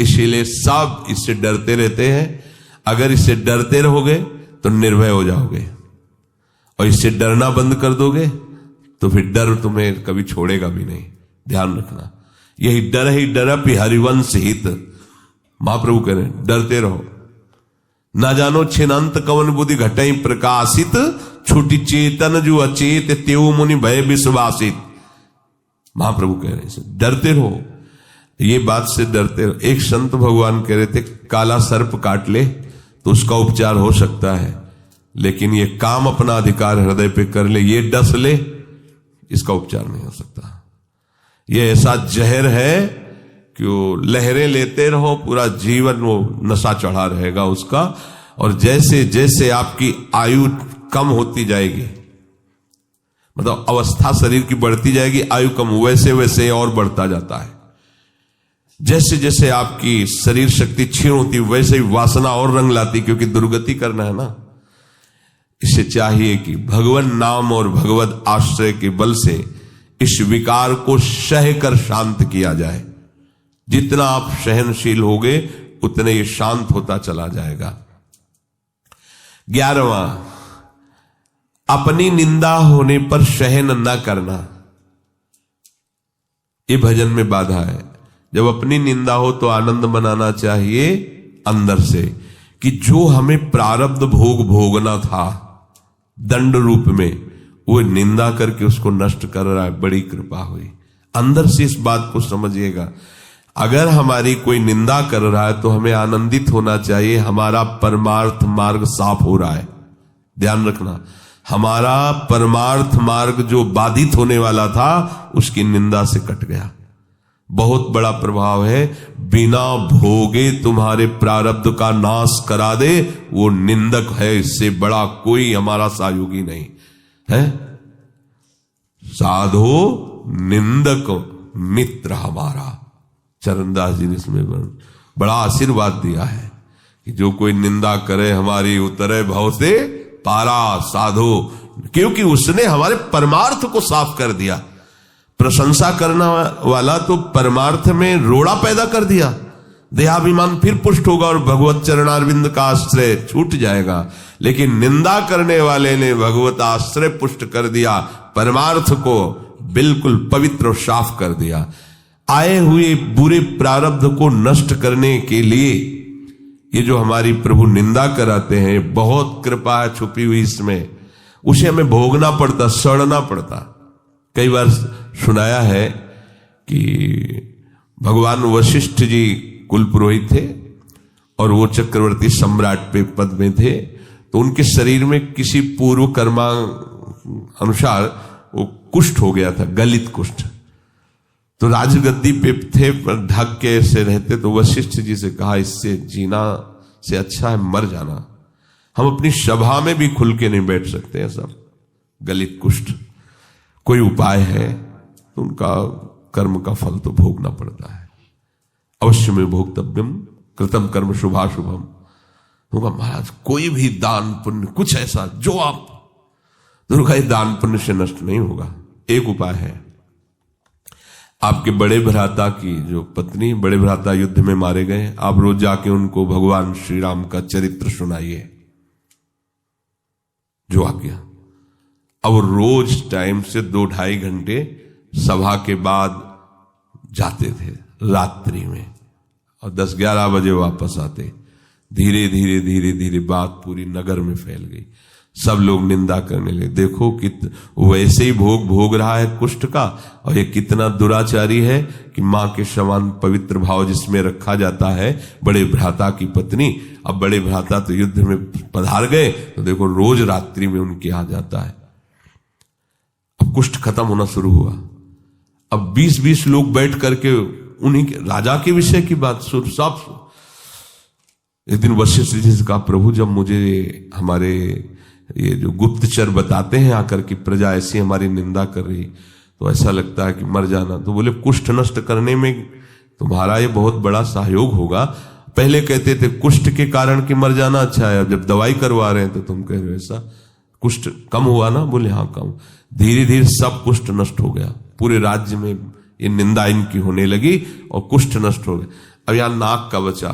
इसीलिए सब इससे डरते रहते हैं। अगर इससे डरते रहोगे तो निर्भय हो जाओगे, और इससे डरना बंद कर दोगे तो फिर डर तुम्हें कभी छोड़ेगा भी नहीं। ध्यान रखना, यही डर ही डरपि हरिवंश हित। महाप्रभु कह रहे डरते रहो। ना जानो छिनंत कवन बुद्धि घटई प्रकाशित, छुटी चेतन जो अचेत तेऊ मुनि भय विश्वासित। महाप्रभु कह रहे हैं डरते रहो, ये बात से डरते रहो। एक संत भगवान कह रहे थे काला सर्प काट ले तो उसका उपचार हो सकता है, लेकिन ये काम अपना अधिकार हृदय पे कर ले, ये डस ले, इसका उपचार नहीं हो सकता। ये ऐसा जहर है कि वो लहरें लेते रहो, पूरा जीवन वो नशा चढ़ा रहेगा उसका। और जैसे जैसे आपकी आयु कम होती जाएगी, मतलब अवस्था शरीर की बढ़ती जाएगी, आयु कम, वैसे वैसे और बढ़ता जाता है। जैसे जैसे आपकी शरीर शक्ति क्षीण होती वैसे ही वासना और रंग लाती, क्योंकि दुर्गति करना है ना। इसे चाहिए कि भगवान नाम और भगवत आश्रय के बल से इस विकार को सह कर शांत किया जाए। जितना आप सहनशील होगे उतने ये शांत होता चला जाएगा। 11वां, अपनी निंदा होने पर सहन न करना। ये भजन में बाधा है। जब अपनी निंदा हो तो आनंद मनाना चाहिए अंदर से, कि जो हमें प्रारब्ध भोग भोगना था दंड रूप में, वो निंदा करके उसको नष्ट कर रहा है। बड़ी कृपा हुई। अंदर से इस बात को समझिएगा। अगर हमारी कोई निंदा कर रहा है तो हमें आनंदित होना चाहिए, हमारा परमार्थ मार्ग साफ हो रहा है। ध्यान रखना, हमारा परमार्थ मार्ग जो बाधित होने वाला था उसकी निंदा से कट गया। बहुत बड़ा प्रभाव है। बिना भोगे तुम्हारे प्रारब्ध का नाश करा दे वो निंदक है, इससे बड़ा कोई हमारा सहयोगी नहीं है। साधो निंदक मित्र हमारा। चरणदास जी ने इसमें बड़ा आशीर्वाद दिया है कि जो कोई निंदा करे हमारी उतरे भव से पारा साधो, क्योंकि उसने हमारे परमार्थ को साफ कर दिया। प्रशंसा करना वाला तो परमार्थ में रोड़ा पैदा कर दिया, देहाभिमान फिर पुष्ट होगा और भगवत चरणारविंद का आश्रय छूट जाएगा। लेकिन निंदा करने वाले ने भगवत आश्रय पुष्ट कर दिया, परमार्थ को बिल्कुल पवित्र और साफ कर दिया। आए हुए बुरे प्रारब्ध को नष्ट करने के लिए ये जो हमारी प्रभु निंदा कराते हैं, बहुत कृपा है छुपी हुई इसमें। उसे हमें भोगना पड़ता, सड़ना पड़ता। कई बार सुनाया है कि भगवान वशिष्ठ जी कुल पुरोहित थे और वो चक्रवर्ती सम्राट पे पद में थे, तो उनके शरीर में किसी पूर्व कर्मा अनुसार वो कुष्ठ हो गया था, गलित कुष्ठ। तो राजगद्दी पे थे, पर ढक के ऐसे रहते। तो वशिष्ठ जी से कहा, इससे जीना से अच्छा है मर जाना, हम अपनी सभा में भी खुल के नहीं बैठ सकते हैं सब गलित कुष्ठ। कोई उपाय है? तो उनका कर्म का फल तो भोगना पड़ता है। अवश्य में भोक्तव्यम कृतम कर्म शुभाशुभम। तो महाराज कोई भी दान पुण्य कुछ ऐसा जो आप दुर्गा दान पुण्य से नष्ट नहीं होगा। एक उपाय है, आपके बड़े भ्राता की जो पत्नी, बड़े भ्राता युद्ध में मारे गए, आप रोज जाके उनको भगवान श्री राम का चरित्र सुनाइए जो आज्ञा। अब रोज टाइम से 2-2.5 घंटे सभा के बाद जाते थे रात्रि में, और 10-11 बजे वापस आते। धीरे धीरे धीरे धीरे बात पूरी नगर में फैल गई। सब लोग निंदा करने लगे, देखो वैसे ही भोग रहा है कुष्ठ का, और ये कितना दुराचारी है कि मां के समान पवित्र भाव जिसमें रखा जाता है बड़े भ्राता की पत्नी। अब बड़े भ्राता तो युद्ध में पधार गए, तो देखो रोज रात्रि में उनके यहाँ जाता है। अब कुष्ठ खत्म होना शुरू हुआ। अब 20-20 लोग बैठ करके उन्हीं के राजा के विषय की बात सुन। सब एक दिन वशिष्ठ जी से कहा, प्रभु जब मुझे हमारे ये जो गुप्तचर बताते हैं आकर कि प्रजा ऐसी हमारी निंदा कर रही, तो ऐसा लगता है कि मर जाना। तो बोले कुष्ठ नष्ट करने में तुम्हारा ये बहुत बड़ा सहयोग होगा। पहले कहते थे कुष्ठ के कारण कि मर जाना अच्छा है, अब जब दवाई करवा रहे हैं तो तुम कह रहे हो ऐसा। कुष्ठ कम हुआ ना? बोले हाँ कम। धीरे धीरे सब कुष्ठ नष्ट हो गया। पूरे राज्य में ये निंदा इनकी होने लगी और कुष्ठ नष्ट हो गया। अब यहां नाक का बचा,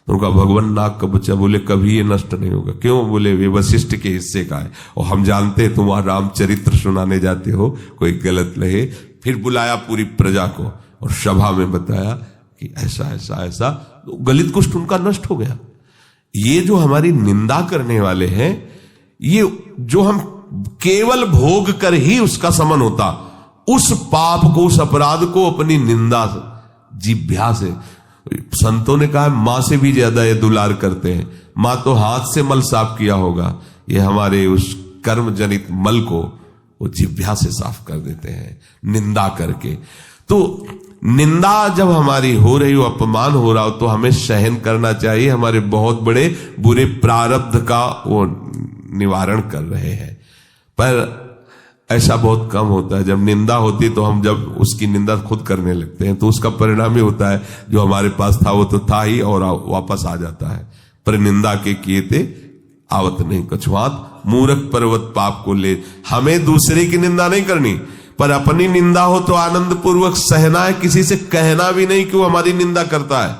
तो उनका भगवान नाक का बच्चा। बोले कभी ये नष्ट नहीं होगा। क्यों? बोले वे वशिष्ठ के हिस्से का है, और हम जानते हैं तुम वहां रामचरित्र सुनाने जाते हो, कोई गलत लगे। फिर बुलाया पूरी प्रजा को और सभा में बताया कि ऐसा ऐसा ऐसा, तो गलित कुष्ठ उनका नष्ट हो गया। ये जो हमारी निंदा करने वाले हैं, ये जो हम केवल भोग कर ही उसका समन होता, उस पाप को, उस अपराध को अपनी निंदा जिह्वा से, संतों ने कहा मां से भी ज्यादा ये दुलार करते हैं। मां तो हाथ से मल साफ किया होगा, ये हमारे उस कर्म जनित मल को वो जिह्वा से साफ कर देते हैं निंदा करके। तो निंदा जब हमारी हो रही हो, अपमान हो रहा हो, तो हमें सहन करना चाहिए। हमारे बहुत बड़े बुरे प्रारब्ध का वो निवारण कर रहे हैं। पर ऐसा बहुत कम होता है। जब निंदा होती तो हम जब उसकी निंदा खुद करने लगते हैं तो उसका परिणाम ही होता है जो हमारे पास था वो तो था ही और वापस आ जाता है। पर निंदा के किए थे आवत नहीं कछुआत, मूर्ख पर्वत पाप को ले। हमें दूसरे की निंदा नहीं करनी, पर अपनी निंदा हो तो आनंद पूर्वक सहना है। किसी से कहना भी नहीं कि वो हमारी निंदा करता है,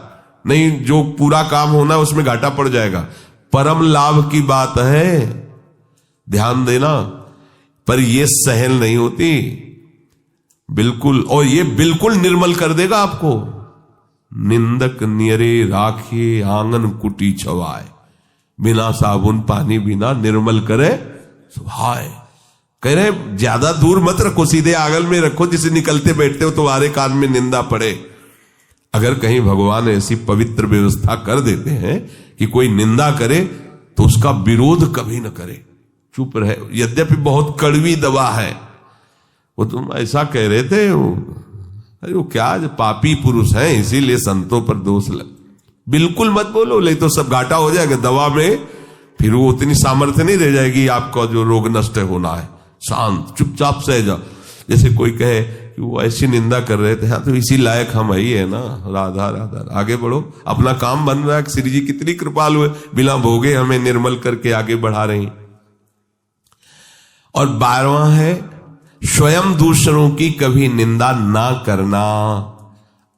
नहीं, जो पूरा काम होना है उसमें घाटा पड़ जाएगा। परम लाभ की बात है, ध्यान देना। पर ये सहल नहीं होती बिल्कुल, और ये बिल्कुल निर्मल कर देगा आपको। निंदक नियरे राखिए आंगन कुटी छवाए, बिना साबुन पानी बिना निर्मल करे सुहाए। कह रहे ज्यादा दूर मत रखो, सीधे आंगन में रखो, जिसे निकलते बैठते हो तुम्हारे कान में निंदा पड़े। अगर कहीं भगवान ऐसी पवित्र व्यवस्था कर देते हैं कि कोई निंदा करे तो उसका विरोध कभी न करे, चुप रहे। यद्यपि बहुत कड़वी दवा है। वो तुम ऐसा कह रहे थे, अरे वो क्या पापी पुरुष हैं इसीलिए संतों पर दोष लग। बिल्कुल मत बोलो, ले तो सब घाटा हो जाएगा दवा में, फिर वो उतनी सामर्थ्य नहीं रह जाएगी आपका जो रोग नष्ट होना है। शांत चुपचाप सह जाओ। जैसे कोई कहे कि वो ऐसी निंदा कर रहे थे, हाँ तो इसी लायक हम ही है ना, राधा राधा, आगे बढ़ो, अपना काम बन रहा है। श्री जी कितनी कृपालु है, बिना भोगे हमें निर्मल करके आगे बढ़ा रही। और 12वां है स्वयं दूसरों की कभी निंदा ना करना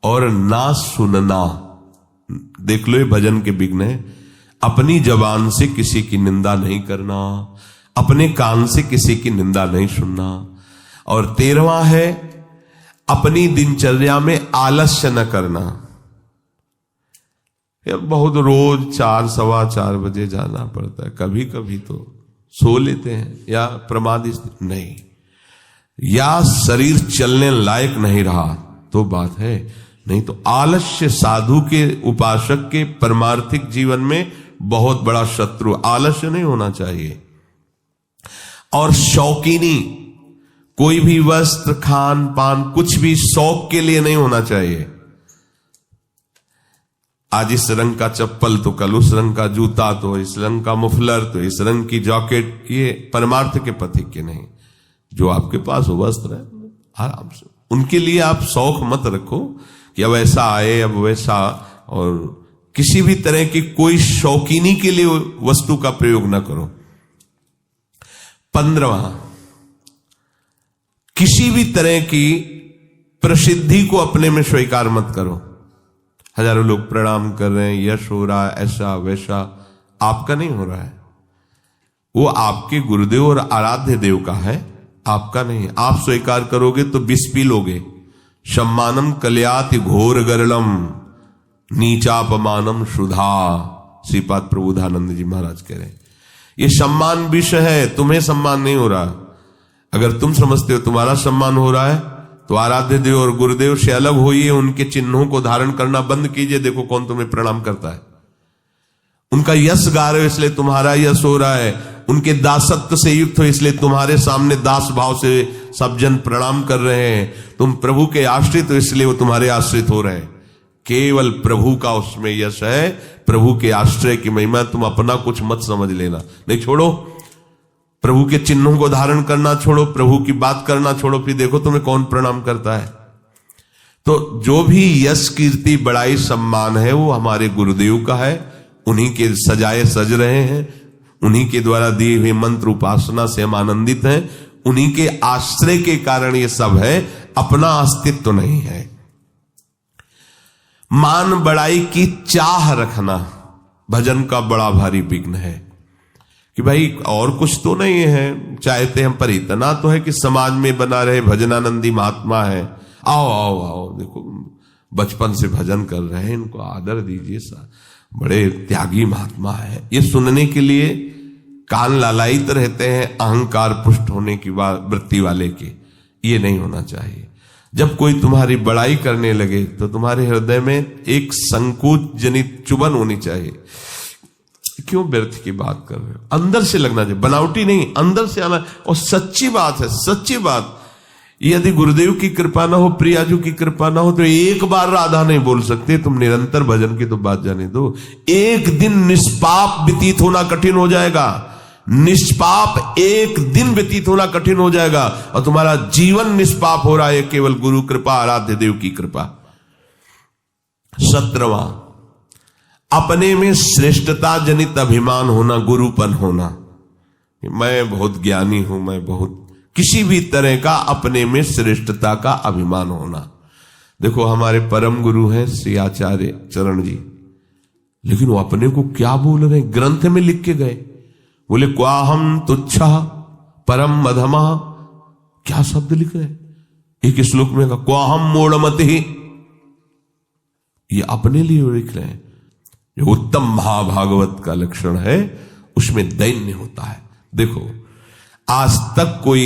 और ना सुनना। देख लो ये भजन के विघ्न है। अपनी जबान से किसी की निंदा नहीं करना, अपने कान से किसी की निंदा नहीं सुनना। और 13वां है अपनी दिनचर्या में आलस्य न करना। ये बहुत रोज 4 सवा 4 बजे जाना पड़ता है, कभी कभी तो सो लेते हैं या प्रमादी नहीं, या शरीर चलने लायक नहीं रहा तो बात है, नहीं तो आलस्य साधु के उपासक के परमार्थिक जीवन में बहुत बड़ा शत्रु। आलस्य नहीं होना चाहिए। और शौकीनी, कोई भी वस्त्र खान पान कुछ भी शौक के लिए नहीं होना चाहिए। आज इस रंग का चप्पल तो कल उस रंग का जूता, तो इस रंग का मुफलर तो इस रंग की जैकेट, ये परमार्थ के पथिक के नहीं। जो आपके पास वस्त्र है आराम से उनके लिए आप शौक मत रखो कि अब ऐसा आए अब वैसा, और किसी भी तरह की कोई शौकीनी के लिए वस्तु का प्रयोग ना करो। 15वां, किसी भी तरह की प्रसिद्धि को अपने में स्वीकार मत करो। हजारों लोग प्रणाम कर रहे हैं, यश हो रहा है, ऐसा वैसा, आपका नहीं हो रहा है। वो आपके गुरुदेव और आराध्य देव का है, आपका नहीं। आप स्वीकार करोगे तो विष पी लोगे। सम्मानम कल्याति घोर गरलम नीचापमानम सुधा, श्रीपाद प्रबोधानंद जी महाराज कह रहे हैं ये सम्मान विष है, तुम्हें सम्मान नहीं हो रहा। अगर तुम समझते हो तुम्हारा सम्मान हो रहा है तो आराध्य देव और गुरुदेव से अलग होइए, उनके चिन्हों को धारण करना बंद कीजिए। देखो कौन तुम्हें प्रणाम करता है। उनका यश गा रहे हो इसलिए तुम्हारा यश हो रहा है, उनके दासत्व से युक्त हो इसलिए तुम्हारे सामने दास भाव से सब जन प्रणाम कर रहे हैं। तुम प्रभु के आश्रित हो इसलिए वो तुम्हारे आश्रित हो रहे हैं। केवल प्रभु का उसमें यश है, प्रभु के आश्रय की महिमा। तुम अपना कुछ मत समझ लेना, नहीं, छोड़ो। प्रभु के चिन्हों को धारण करना छोड़ो, प्रभु की बात करना छोड़ो, फिर देखो तुम्हें कौन प्रणाम करता है। तो जो भी यश कीर्ति बड़ाई सम्मान है वो हमारे गुरुदेव का है, उन्हीं के सजाए सज रहे हैं, उन्हीं के द्वारा दिए हुए मंत्र उपासना से हम आनंदित हैं, उन्हीं के आश्रय के कारण ये सब है, अपना अस्तित्व नहीं है। मान बड़ाई की चाह रखना भजन का बड़ा भारी विघ्न है कि भाई और कुछ तो नहीं है, चाहते हम, पर इतना तो है कि समाज में बना रहे, भजनानंदी महात्मा है, आओ आओ आओ, देखो बचपन से भजन कर रहे हैं, इनको आदर दीजिए, बड़े त्यागी महात्मा है। ये सुनने के लिए कान लालायित रहते हैं अहंकार पुष्ट होने की वृत्ति वाले के। ये नहीं होना चाहिए। जब कोई तुम्हारी बड़ाई करने लगे तो तुम्हारे हृदय में एक संकोच जनित चुभन होनी चाहिए। क्यों व्यर्थ की बात कर रहे हो? अंदर से लगना चाहिए, बनावटी नहीं, अंदर से आना। और सच्ची बात है, सच्ची बात। यदि गुरुदेव की कृपा ना हो, प्रियाजू की कृपा ना हो, तो एक बार राधा नहीं बोल सकते। तुम निरंतर भजन की तो बात जाने दो। एक दिन निष्पाप व्यतीत होना कठिन हो जाएगा। निष्पाप एक दिन व्यतीत होना कठिन हो जाएगा, और तुम्हारा जीवन निष्पाप हो रहा है केवल गुरु कृपा, आराध्य देव की कृपा। 17वां, अपने में श्रेष्ठता जनित अभिमान होना, गुरुपन होना। मैं बहुत ज्ञानी हूं, मैं बहुत, किसी भी तरह का अपने में श्रेष्ठता का अभिमान होना। देखो हमारे परम गुरु हैं श्री आचार्य चरण जी, लेकिन वो अपने को क्या बोल रहे हैं, ग्रंथ में लिख के गए, बोले क्वाहम तुच्छा परम अधमा। क्या शब्द लिख रहे हैं, एक श्लोक में कहा क्वाहम मूढ़मति, ये अपने लिए लिख रहे हैं। जो उत्तम महाभागवत का लक्षण है उसमें दैन्य होता है। देखो आज तक कोई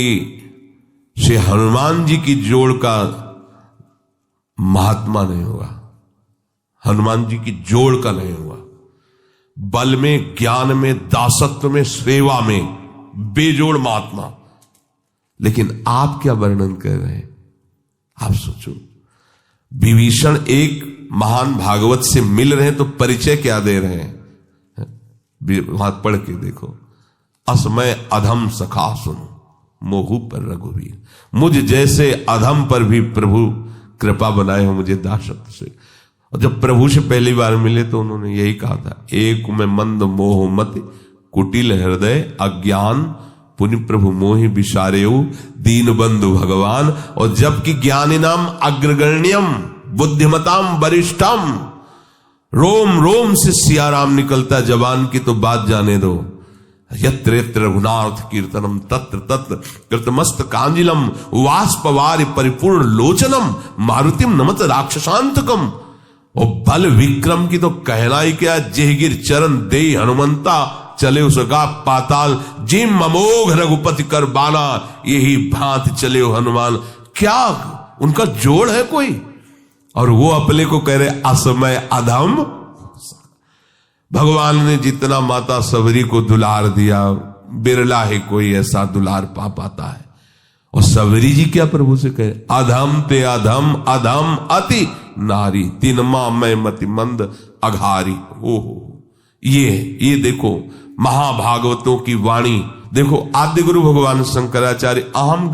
श्री हनुमान जी की जोड़ का महात्मा नहीं हुआ, हनुमान जी की जोड़ का नहीं हुआ। बल में, ज्ञान में, दासत्व में, सेवा में बेजोड़ महात्मा। लेकिन आप क्या वर्णन कर रहे हैं, आप सोचो। विभीषण एक महान भागवत से मिल रहे हैं तो परिचय क्या दे रहे हैं, वहां पढ़ के देखो। असमय अधम सखा सुनो मोहू पर रघुवीर। मुझ जैसे अधम पर भी प्रभु कृपा बनाए हो मुझे दासत्व से। और जब प्रभु से पहली बार मिले तो उन्होंने यही कहा था, एक में मंद मोह मत कुटिल हृदय अज्ञान पुनि प्रभु मोहि विसारेऊ दीन बंधु भगवान। और जबकि ज्ञानी नाम अग्रगण्यम बुद्धिमताम वरिष्ठम, रोम रोम से सियाराम निकलता जवान की तो बात जाने दो। यत्र यत्र रघुनाथ कीर्तनम तत्र तत्र कृतमस्त कांजिलम वाष्पवारि परिपूर्ण लोचनम मारुतिम नमत राक्षसांतकम। और बल विक्रम की तो कहना ही क्या, जेहगिर चरण दे हनुमंता चले उसका पाताल, जिम अमोघ रघुपति कर बाला यही भांति चले हो हनुमान। क्या उनका जोड़ है कोई, और वो अपने को कह रहे असमय अधम। भगवान ने जितना माता सबरी को दुलार दिया, बिरला ही कोई ऐसा दुलार पा पाता है। और सबरी जी क्या प्रभु से कहे, अधम ते अधम अधम अति नारी तिनमा मैं मति मंद अघारी। ओहो, ये देखो महाभागवतों की वाणी। देखो आद्य गुरु भगवान शंकराचार्य अहम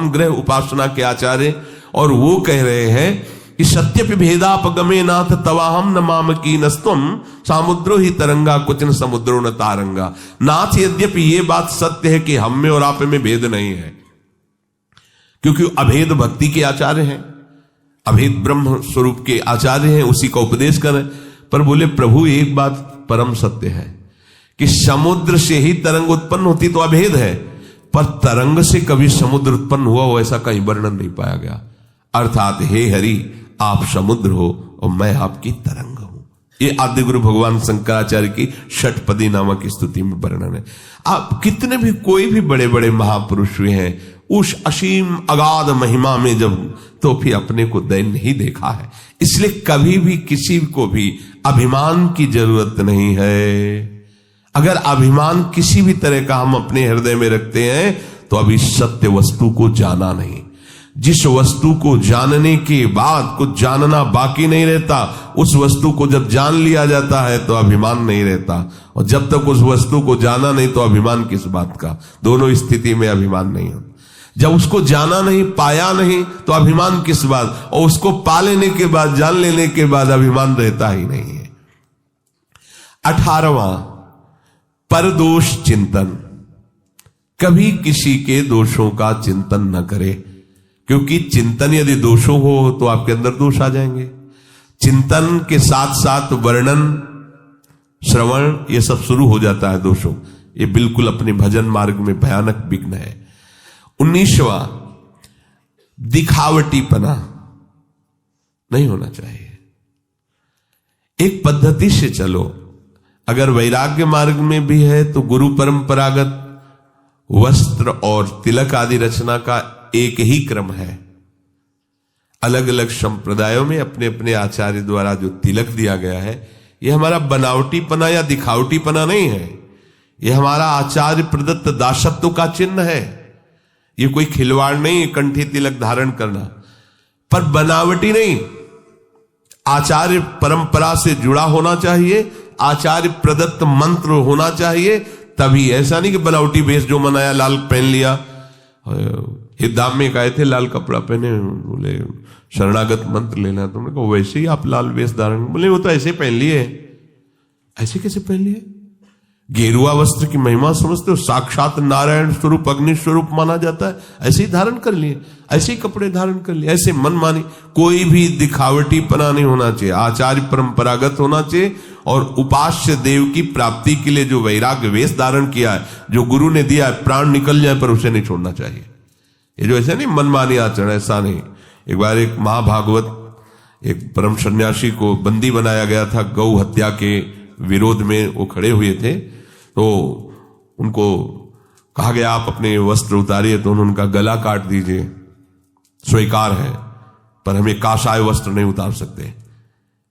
ग्रह उपासना के आचार्य, और वो कह रहे हैं कि सत्यपि भेदापगमे नाथ तवाहम न माम की नस्तुम सामुद्रो ही तरंगा कुचन समुद्रो न तारंगा। नाथ यद्यपि ये बात सत्य है कि हम में और आप में भेद नहीं है, क्योंकि अभेद भक्ति के आचार्य हैं, अभेद ब्रह्म स्वरूप के आचार्य हैं, उसी का उपदेश करें। पर बोले प्रभु एक बात परम सत्य है कि समुद्र से ही तरंग उत्पन्न होती तो अभेद है, पर तरंग से कभी समुद्र उत्पन्न हुआ हो ऐसा कहीं वर्णन नहीं पाया गया। अर्थात हे हरि आप समुद्र हो और मैं आपकी तरंग हूं। ये आद्य गुरु भगवान शंकराचार्य की षटपदी नामक स्तुति में वर्णन है। आप कितने भी कोई भी बड़े बड़े महापुरुष हुए हैं, उस असीम अगाध महिमा में जब तो फिर अपने को दैन्य ही देखा है। इसलिए कभी भी किसी को भी अभिमान की जरूरत नहीं है। अगर अभिमान किसी भी तरह का हम अपने हृदय में रखते हैं तो अभी सत्य वस्तु को जाना नहीं। जिस वस्तु को जानने के बाद कुछ जानना बाकी नहीं रहता, उस वस्तु को जब जान लिया जाता है तो अभिमान नहीं रहता, और जब तक उस वस्तु को जाना नहीं तो अभिमान किस बात का। दोनों स्थिति में अभिमान नहीं होता। जब उसको जाना नहीं, पाया नहीं तो अभिमान किस बात, और उसको पा लेने के बाद, जान लेने के बाद अभिमान रहता ही नहीं है। 18वां, परदोष चिंतन। कभी किसी के दोषों का चिंतन न करे, क्योंकि चिंतन यदि दोषों हो तो आपके अंदर दोष आ जाएंगे। चिंतन के साथ साथ वर्णन, श्रवण, ये सब शुरू हो जाता है दोषों। ये बिल्कुल अपने भजन मार्ग में भयानक विघ्न है। 19वां, दिखावटीपना नहीं होना चाहिए। एक पद्धति से चलो। अगर वैराग्य मार्ग में भी है तो गुरु परंपरागत वस्त्र और तिलक आदि रचना का एक ही क्रम है। अलग अलग संप्रदायों में अपने अपने आचार्य द्वारा जो तिलक दिया गया है, यह हमारा बनावटीपना या दिखावटीपना नहीं है, यह हमारा आचार्य प्रदत्त दासत्व का चिन्ह है। ये कोई खिलवाड़ नहीं, कंठी तिलक धारण करना, पर बनावटी नहीं। आचार्य परंपरा से जुड़ा होना चाहिए, आचार्य प्रदत्त मंत्र होना चाहिए, तभी। ऐसा नहीं कि बनावटी वेश जो मनाया, लाल पहन लिया। हिदाम में गए थे, लाल कपड़ा पहने, बोले शरणागत मंत्र लेना, तुमने कहा वैसे ही आप लाल वेश धारण, बोले वो तो ऐसे पहन लिए। ऐसे कैसे पहन लिए? गेरुआ वस्त्र की महिमा समझते हो? साक्षात नारायण स्वरूप, अग्नि स्वरूप माना जाता है, ऐसे ही धारण कर लिए, ऐसे ही कपड़े धारण कर लिए, ऐसे मन मानी। कोई भी दिखावटीपना नहीं होना चाहिए, आचार्य परंपरागत होना चाहिए। और उपास्य देव की प्राप्ति के लिए जो वैराग्य वेश धारण किया है, जो गुरु ने दिया है, प्राण निकल जाए पर उसे नहीं छोड़ना चाहिए। ये जो ऐसा नहीं मनमानी आचरण, ऐसा नहीं। एक बार एक महाभागवत, एक परम सन्यासी को बंदी बनाया गया था, गौ हत्या के विरोध में वो खड़े हुए थे। तो उनको कहा गया आप अपने वस्त्र उतारिए, तो उन्होंने उनका गला काट दीजिए, स्वीकार है, पर हमें काषाय वस्त्र नहीं उतार सकते,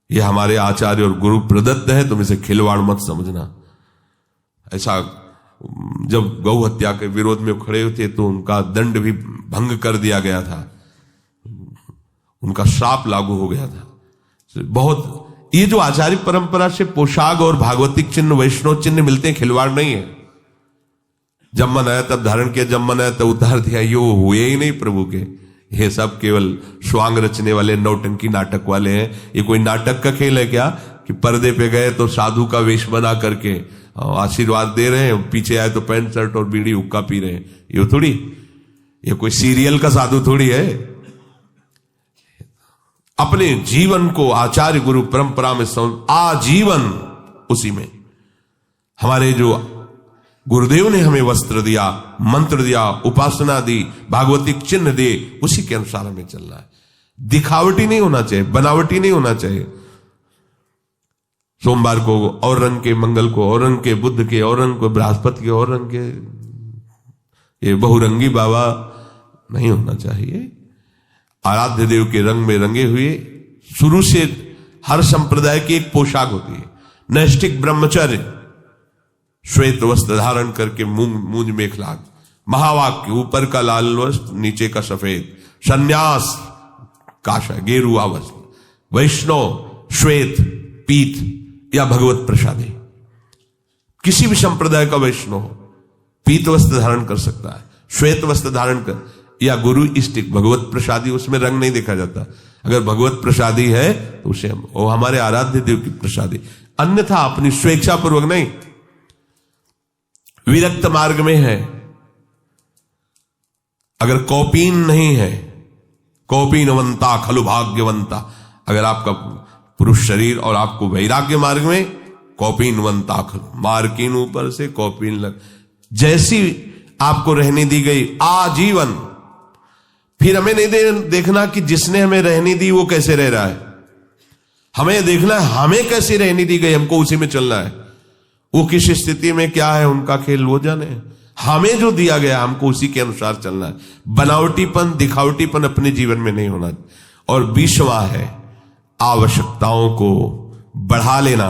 ये हमारे आचार्य और गुरु प्रदत्त है, तुम इसे खिलवाड़ मत समझना। ऐसा जब गौ हत्या के विरोध में खड़े थे तो उनका दंड भी भंग कर दिया गया था, उनका श्राप लागू हो गया था। बहुत ये जो आचार्य परंपरा से पोशाक और भागवतिक चिन्ह, वैष्णव चिन्ह मिलते हैं, खिलवाड़ नहीं है। जब मन आया तब धारण किया, जब मन आया तब उतार दिया, ये हुए ही नहीं प्रभु के। ये सब केवल स्वांग रचने वाले, नौटंकी नाटक वाले हैं। ये कोई नाटक का खेल है क्या कि पर्दे पे गए तो साधु का वेश बना करके आशीर्वाद दे रहे हैं, पीछे आए तो पैंट शर्ट और बीड़ी हुक्का पी रहे हैं? ये थोड़ी, ये कोई सीरियल का साधु थोड़ी है। अपने जीवन को आचार्य गुरु परंपरा में आजीवन उसी में, हमारे जो गुरुदेव ने हमें वस्त्र दिया, मंत्र दिया, उपासना दी, भागवतिक चिन्ह दिए, उसी के अनुसार हमें चलना है। दिखावटी नहीं होना चाहिए, बनावटी नहीं होना चाहिए। सोमवार को और रंग के, मंगल को और रंग के, बुद्ध के और रंग को, बृहस्पति के और रंग के, ये बहुरंगी बाबा नहीं होना चाहिए। आराध्य देव के रंग में रंगे हुए, शुरू से हर संप्रदाय की एक पोशाक होती है। नैष्ठिक ब्रह्मचर्य, श्वेत वस्त्र धारण करके मूंज मेखला, महावाक्य, ऊपर का लाल वस्त्र, नीचे का सफेद, संन्यास काशा गेरुआ वस्त्र, वैष्णव श्वेत पीत या भगवत प्रसादी। किसी भी संप्रदाय का वैष्णव पीत वस्त्र धारण कर सकता है, श्वेत वस्त्र धारण कर, या गुरु इष्टिक भगवत प्रसादी, उसमें रंग नहीं देखा जाता। अगर भगवत प्रसादी है तो उसे वो हमारे आराध्य देव की प्रसादी, अन्यथा अपनी स्वेच्छा पूर्वक नहीं। विरक्त मार्ग में है, अगर कौपीन नहीं है, कौपीनवंता खलु भाग्यवंता, अगर आपका पुरुष शरीर और आपको वैराग्य मार्ग में, कौपीनवंता खलु, मार्किन ऊपर से कौपीन लग, जैसी आपको रहने दी गई आजीवन। फिर हमें नहीं देखना कि जिसने हमें रहनी दी वो कैसे रह रहा है, हमें देखना है हमें कैसे रहनी दी गई, हमको उसी में चलना है। वो किस स्थिति में क्या है उनका खेल वो जाने, हमें जो दिया गया हमको उसी के अनुसार चलना है। बनावटीपन, दिखावटीपन अपने जीवन में नहीं होना। और 20वां है आवश्यकताओं को बढ़ा लेना।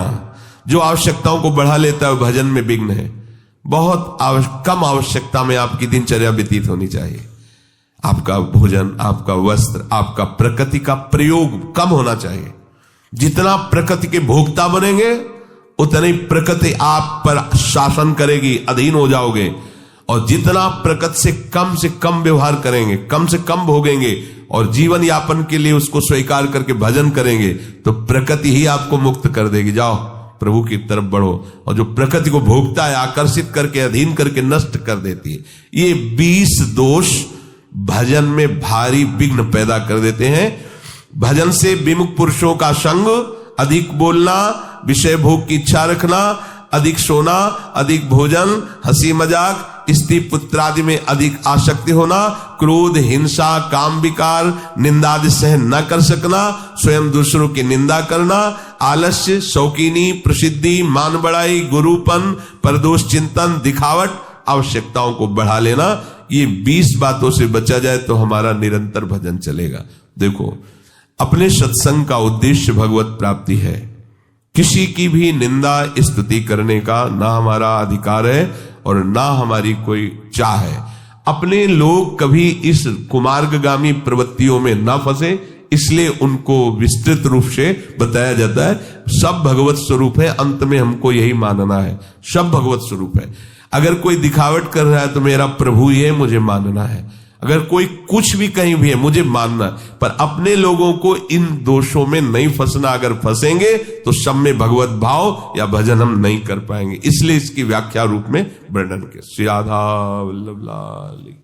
जो आवश्यकताओं को बढ़ा लेता है भजन में विघ्न है। बहुत कम आवश्यकता में आपकी दिनचर्या व्यतीत होनी चाहिए। आपका भोजन, आपका वस्त्र, आपका प्रकृति का प्रयोग कम होना चाहिए। जितना प्रकृति के भोक्ता बनेंगे उतनी प्रकृति आप पर शासन करेगी, अधीन हो जाओगे। और जितना प्रकृति से कम व्यवहार करेंगे, कम से कम भोगेंगे और जीवन यापन के लिए उसको स्वीकार करके भजन करेंगे तो प्रकृति ही आपको मुक्त कर देगी। जाओ प्रभु की तरफ बढ़ो। और जो प्रकृति को भोगता है, आकर्षित करके, अधीन करके नष्ट कर देती है। ये 20 दोष भजन में भारी विघ्न पैदा कर देते हैं। भजन से विमुख पुरुषों का संग, अधिक बोलना, विषय भोग की इच्छा रखना, अधिक सोना, अधिक भोजन, हंसी मजाक, स्त्री पुत्रादि में अधिक आसक्ति होना, क्रोध, हिंसा, काम विकार, निंदादि सहन न कर सकना, स्वयं दूसरों की निंदा करना, आलस्य, शौकीनी, प्रसिद्धि, मान बढ़ाई, गुरुपन, परदोष चिंतन, दिखावट, आवश्यकताओं को बढ़ा लेना। ये 20 बातों से बचा जाए तो हमारा निरंतर भजन चलेगा। देखो, अपने सत्संग का उद्देश्य भगवत प्राप्ति है। किसी की भी निंदा स्तुति करने का ना हमारा अधिकार है और ना हमारी कोई चाह है। अपने लोग कभी इस कुमार्गगामी प्रवृत्तियों में ना फंसे, इसलिए उनको विस्तृत रूप से बताया जाता है। सब भगवत स्वरूप है, अंत में हमको यही मानना है, सब भगवत स्वरूप है। अगर कोई दिखावट कर रहा है तो मेरा प्रभु ही है, मुझे मानना है। अगर कोई कुछ भी कहीं भी है, मुझे मानना है। पर अपने लोगों को इन दोषों में नहीं फंसना। अगर फंसेंगे तो सब में भगवत भाव या भजन हम नहीं कर पाएंगे। इसलिए इसकी व्याख्या रूप में वर्णन के। श्री राधा वल्लभ लाल।